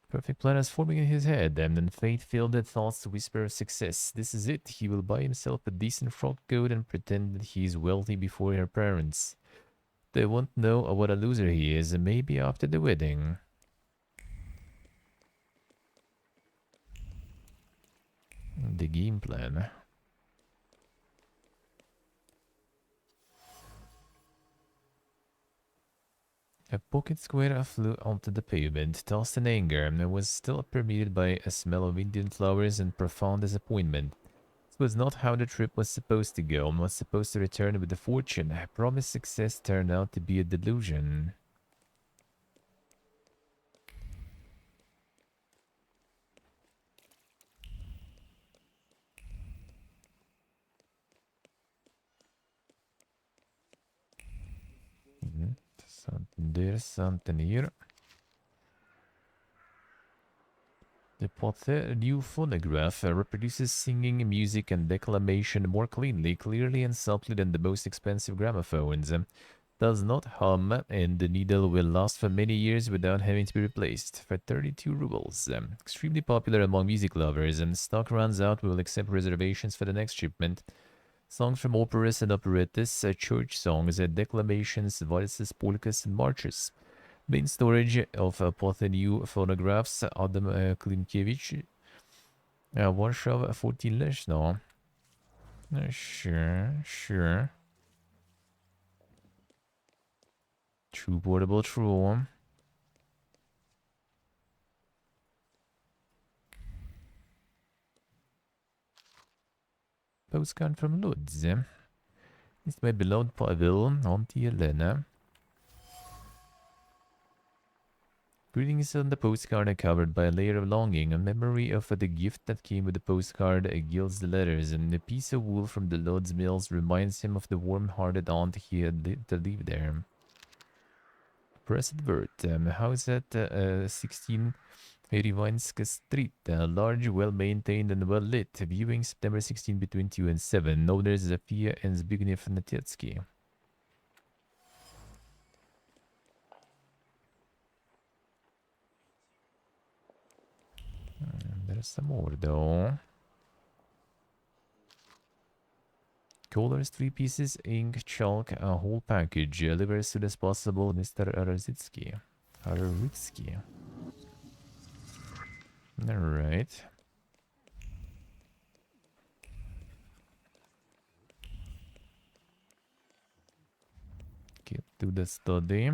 Perfect plan is forming in his head, and then fate-filled thoughts whisper of success. This is it. He will buy himself a decent frock coat and pretend that he is wealthy before her parents. They won't know what a loser he is, maybe after the wedding. The game plan. A pocket square flew onto the pavement, tossed in anger, and was still permeated by a smell of Indian flowers and profound disappointment. This was not how the trip was supposed to go, and was supposed to return with a fortune. Promised success turned out to be a delusion. Something there, something here. The Pothe new phonograph reproduces singing, music, and declamation more clearly and subtly than the most expensive gramophones. Does not hum, and the needle will last for many years without having to be replaced. For 32 rubles. Extremely popular among music lovers. Stock runs out, we will accept reservations for the next shipment. Songs from operas and operettas, church songs, declamations, valses, polkas, and marches. Main storage of Pothe new phonographs, Adam Klimkiewicz, Warsaw, 14 Leszno. Sure. True portable, true. Postcard from Lodz. It's my beloved Pavel, Auntie Elena. Greetings on the postcard are covered by a layer of longing. A memory of the gift that came with the postcard gilds the letters, and a piece of wool from the Lodz mills reminds him of the warm-hearted aunt he had to leave there. Pressed Vert. House at 16 Rivinska Street. Large, well-maintained, and well-lit. Viewing September 16 between 2 and 7. Owners Zafia and Zbigniew Natiecki. There's some more though. Colors, 3 pieces, ink, chalk, a whole package. Deliver as soon as possible, Mr. Arozitsky. Alright. Get to the study.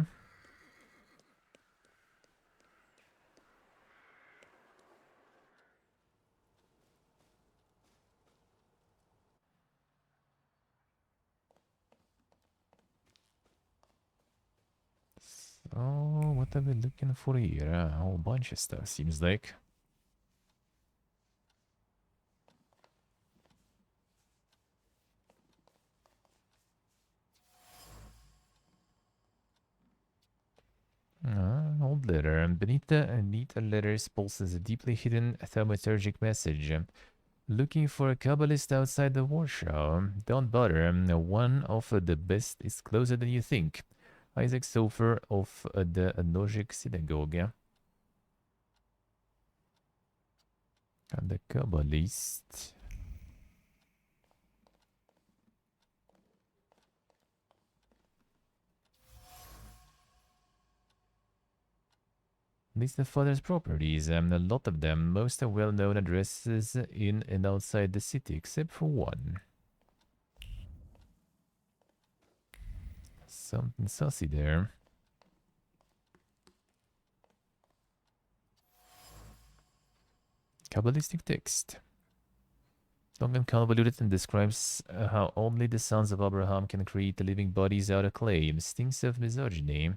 So, what are we looking for here? A whole bunch of stuff, seems like. Old letter. Beneath the neat letters pulses a deeply hidden thaumaturgic message. Looking for a Kabbalist outside the Warsaw? Don't bother. One of the best is closer than you think. Isaac Sofer of the Nozick Synagogue. And the Kabbalist. At least the father's properties, a lot of them. Most are well-known addresses in and outside the city, except for one. Something sussy there. Kabbalistic text. Long and convoluted and describes how only the sons of Abraham can create living bodies out of clay. Stinks of misogyny.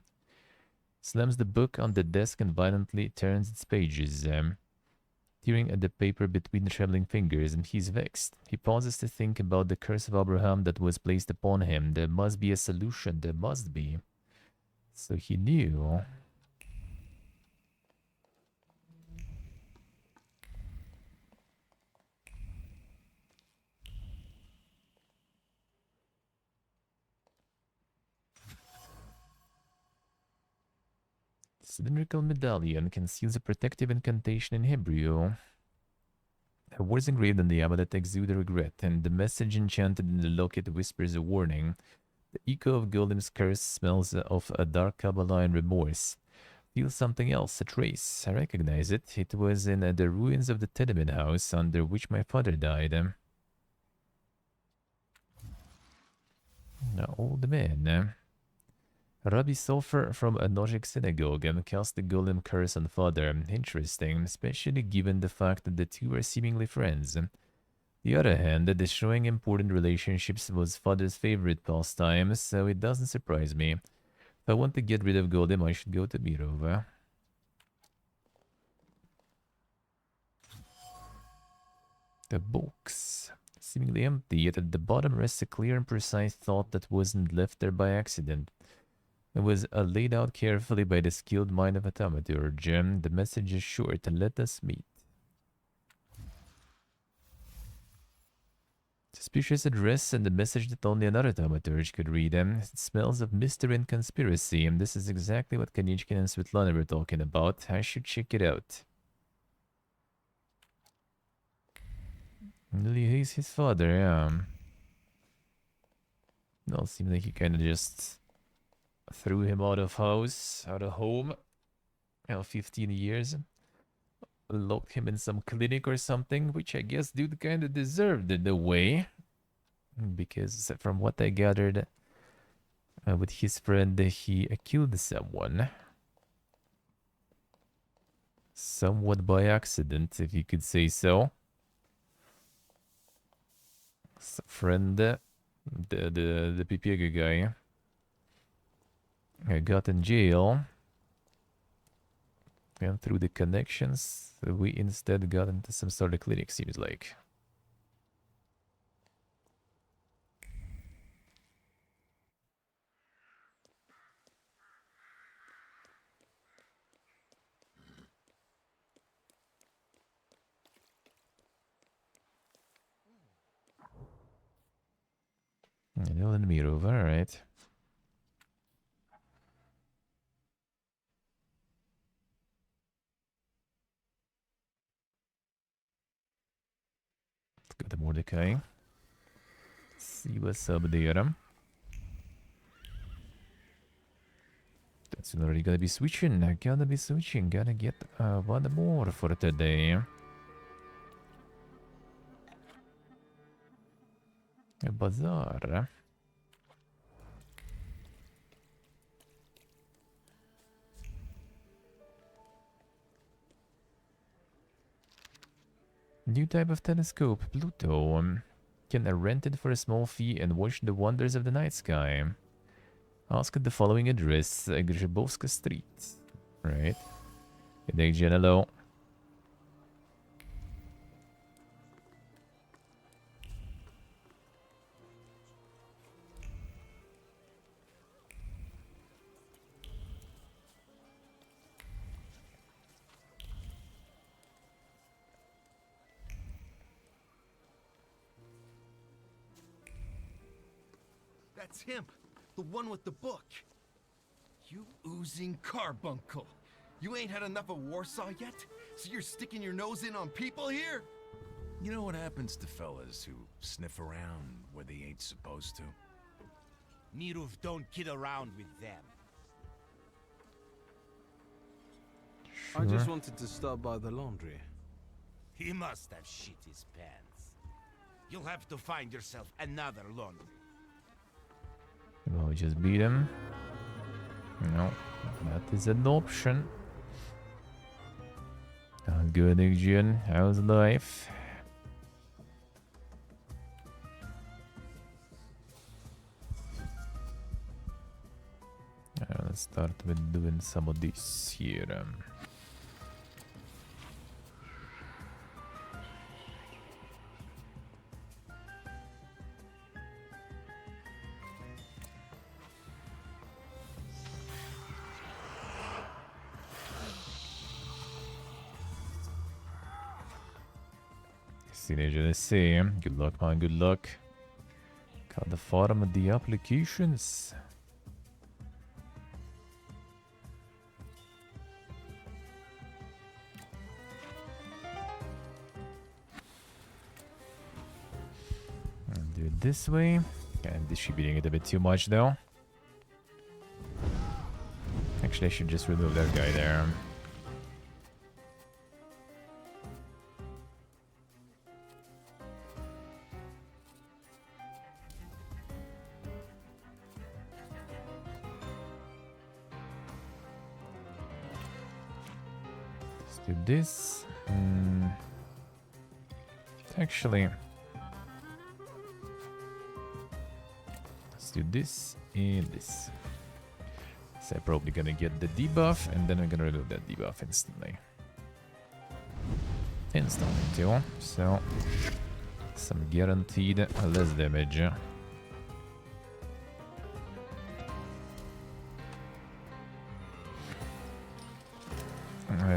Slams the book on the desk and violently turns its pages, tearing at the paper between trembling fingers, and he's vexed. He pauses to think about the curse of Abraham that was placed upon him. There must be a solution, there must be. So he knew. Cylindrical medallion conceals a protective incantation in Hebrew. The words engraved on the amulet exude regret, and the message enchanted in the locket whispers a warning. The echo of Golem's curse smells of a dark Kabbalah and remorse. Feel something else, a trace. I recognize it. It was in the ruins of the tenement house under which my father died. An old man. Rabbi Sofer from a Nojic synagogue cast the golem curse on father. Interesting, especially given the fact that the two are seemingly friends. The other hand, destroying important relationships was father's favorite pastime, so it doesn't surprise me. If I want to get rid of golem, I should go to Mirova. The box. Seemingly empty, yet at the bottom rests a clear and precise thought that wasn't left there by accident. It was laid out carefully by the skilled mind of a Thaumaturge. The message is short, let us meet. Suspicious address and the message that only another Thaumaturge could read. It smells of mystery and conspiracy, and this is exactly what Kanichkin and Svetlana were talking about. I should check it out. He's his father, yeah. No, it seems like he kind of just threw him out of house, out of home. 15 years. Locked him in some clinic or something, which I guess dude kind of deserved in a way. Because from what I gathered with his friend, he killed someone. Somewhat by accident, if you could say so. Friend, the Pipiega guy, got in jail. And through the connections, we instead got into some sort of clinic, seems like. Nolan Mirov, alright. Let's go to Mordecai. See what's up there. That's already gotta be switching. Gotta get one more for today. A bazaar. New type of telescope, Pluto. Can rent it for a small fee and watch the wonders of the night sky. Ask at the following address, Grzybowska Street. Right. Good day, Genelo. That's him, the one with the book. You oozing carbuncle. You ain't had enough of Warsaw yet? So you're sticking your nose in on people here? You know what happens to fellas who sniff around where they ain't supposed to? Mirov don't kid around with them. I just wanted to stop by the laundry. He must have shit his pants. You'll have to find yourself another laundry. Well, we just beat him. No, that is an option. Good, Jin. How's life? Let's start with doing some of this here. Teenager, let's see. Good luck, man. Good luck. Got the farm of the applications. And do it this way. And distributing it a bit too much, though. Actually, I should just remove that guy there. Do this. Actually, let's do this and this. So I'm probably gonna get the debuff, and then I'm gonna remove that debuff instantly. Instantly too. So some guaranteed less damage.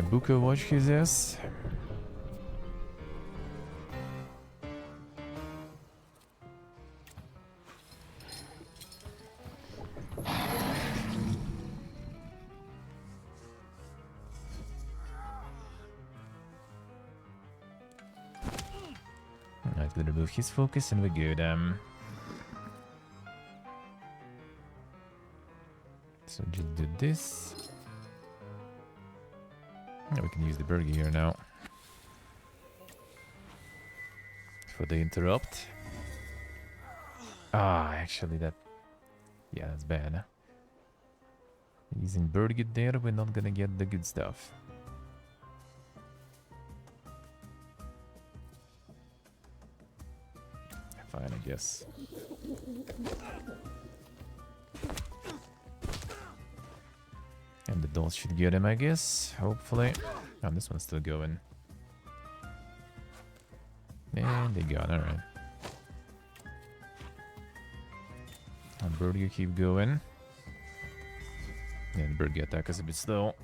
Buko, watch his ass. Alright, we'll remove his focus and we're good. So just do this. We can use the burger here now. For the interrupt. Ah, actually that... Yeah, that's bad. Using burger there, we're not gonna get the good stuff. Fine, I guess. And the dolls should get him, I guess. Hopefully. Oh, this one's still going. And they got, alright. And Burger keep going. And Burger attack is a bit slow.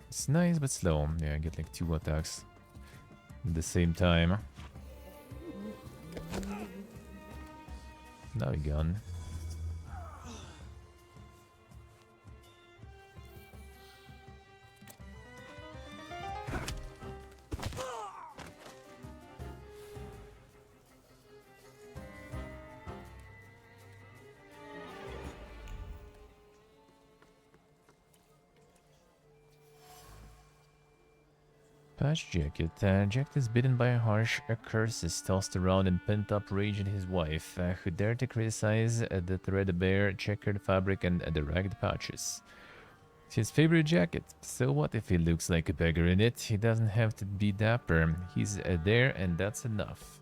It's nice, but slow. Yeah, I get like 2 attacks at the same time. Now he gone. Patch Jacket. Jacket is bitten by a harsh curses, tossed around in pent-up rage at his wife, who dared to criticize the threadbare checkered fabric and the ragged patches. It's his favorite jacket. So what if he looks like a beggar in it? He doesn't have to be dapper. He's there and that's enough.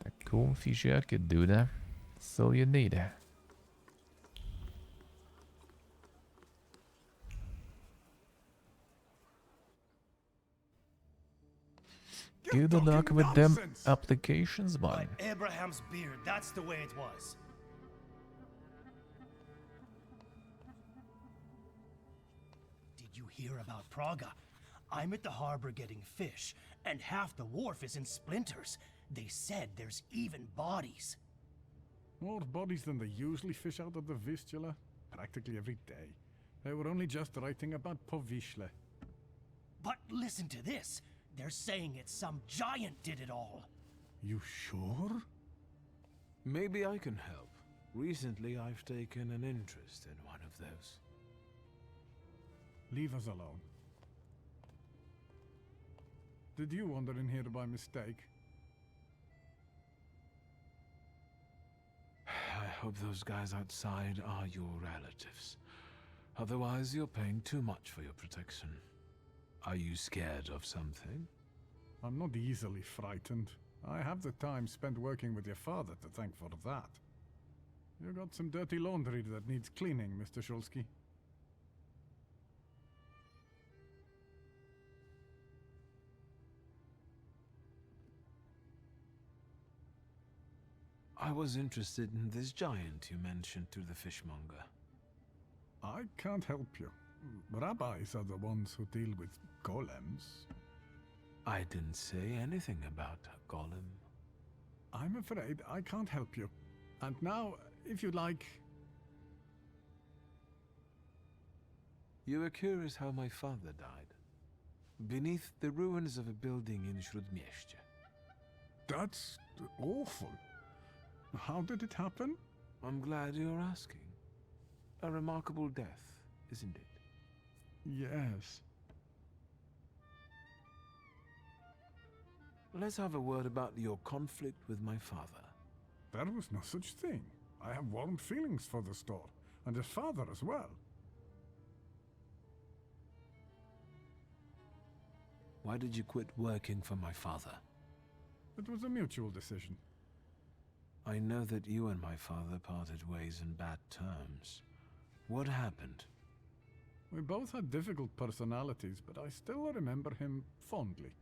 A comfy jacket, dude. That's all you need. Good luck with them applications, man. By Abraham's beard, that's the way it was. Did you hear about Praga? I'm at the harbor getting fish, and half the wharf is in splinters. They said there's even bodies. More bodies than they usually fish out of the Vistula, practically every day. They were only just writing about Povishle. But listen to this. They're saying it's some giant did it all. You sure? Maybe I can help. Recently, I've taken an interest in one of those. Leave us alone. Did you wander in here by mistake? I hope those guys outside are your relatives. Otherwise, you're paying too much for your protection. Are you scared of something? I'm not easily frightened. I have the time spent working with your father to thank for that. You got some dirty laundry that needs cleaning, Mr. Shulsky. I was interested in this giant you mentioned to the fishmonger. I can't help you. Rabbis are the ones who deal with golems. I didn't say anything about a golem. I'm afraid I can't help you. And now, if you'd like... You were curious how my father died. Beneath the ruins of a building in Śródmieście. That's awful. How did it happen? I'm glad you're asking. A remarkable death, isn't it? Yes. Let's have a word about your conflict with my father. There was no such thing. I have warm feelings for the store, and his father as well. Why did you quit working for my father? It was a mutual decision. I know that you and my father parted ways in bad terms. What happened? We both had difficult personalities, but I still remember him fondly.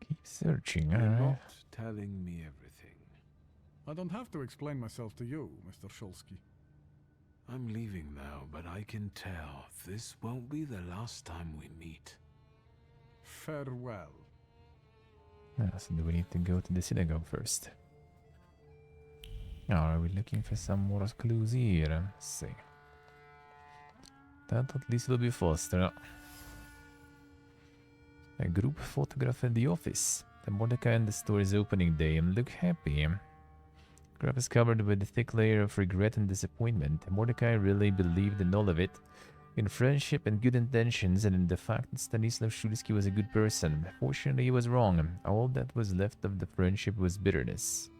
Keep searching, You're alright. not telling me everything. I don't have to explain myself to you, Mr. Shulsky. I'm leaving now, but I can tell this won't be the last time we meet. Farewell. So do we need to go to the synagogue first? Are we looking for some more clues here? Let's see. That at least will be faster. A group photograph at the office. The Mordecai and the store's opening day and look happy. Graph is covered with a thick layer of regret and disappointment. Mordecai really believed in all of it. In friendship and good intentions, and in the fact that Stanislav Shulsky was a good person. Fortunately, he was wrong. All that was left of the friendship was bitterness.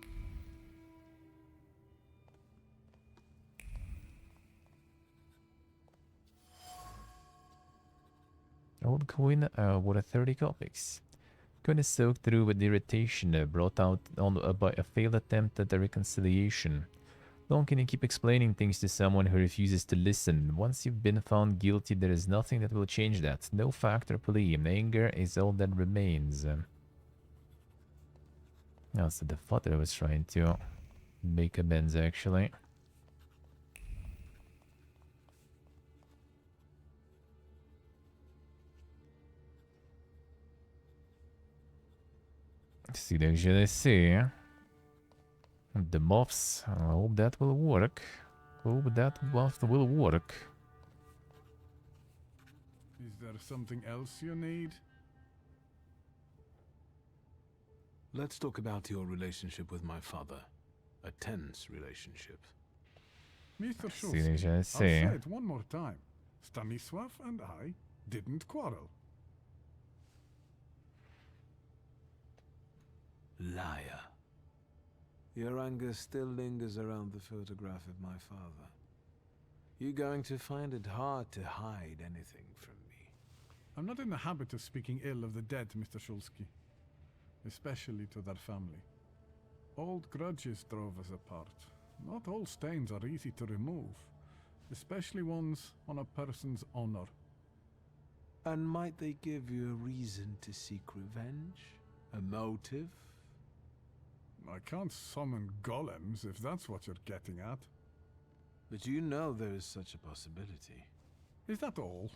Old coin worth 30 copies. Coin is soaked through with irritation brought out by a failed attempt at a reconciliation. Long can you keep explaining things to someone who refuses to listen? Once you've been found guilty, there is nothing that will change that. No fact or plea. Anger is all that remains. Oh, so the father was trying to make amends, actually. See, let's see. The moths. I hope that will work. Hope that moth will work. Is there something else you need? Let's talk about your relationship with my father. A tense relationship. Mr. See, Shulsky, I'll let's say see. it one more time. Stanisław and I didn't quarrel. Liar. Your anger still lingers around the photograph of my father. You're going to find it hard to hide anything from me. I'm not in the habit of speaking ill of the dead, Mr. Shulsky. Especially to their family. Old grudges drove us apart. Not all stains are easy to remove. Especially ones on a person's honor. And might they give you a reason to seek revenge? A motive? I can't summon golems if that's what you're getting at. But you know there is such a possibility. Is that all?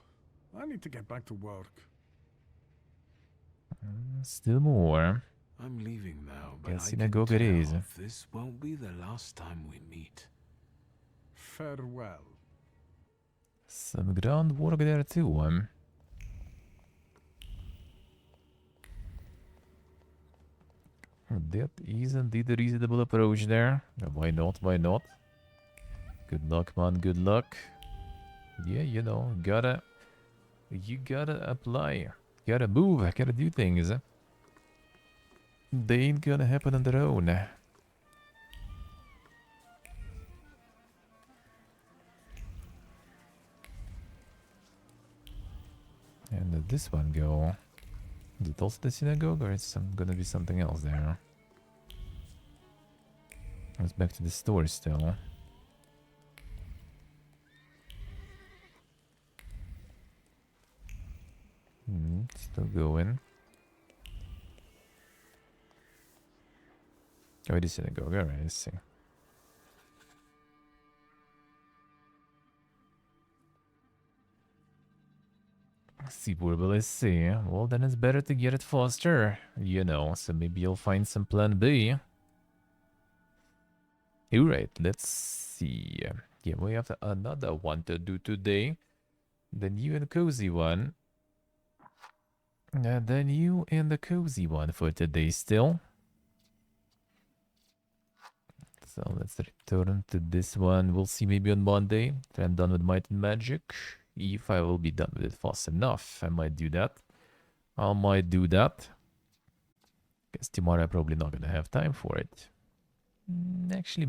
I need to get back to work. Still more. I'm leaving now, but Yes, I can synagogue it is. tell this won't be the last time we meet. Farewell. Some groundwork there too. That is indeed a reasonable approach there. Why not? Why not? Good luck, man. Good luck. Yeah, you know, you gotta apply. Gotta move. Gotta do things. They ain't gonna happen on their own. And did this one go? Is it also the synagogue, or is gonna be something else there? It's back to the store still. Still going. Oh, it is synagogue. Alright, I see. See, Burble, I see. Well, then it's better to get it faster. You know, so maybe you'll find some plan B. Alright, let's see. Yeah, we have another one to do today. Then you and the cozy one. And then you and the cozy one for today still. So let's return to this one. We'll see maybe on Monday. If I'm done with Might and Magic. If I will be done with it fast enough, I might do that. I might do that. Guess tomorrow I'm probably not gonna have time for it. Actually,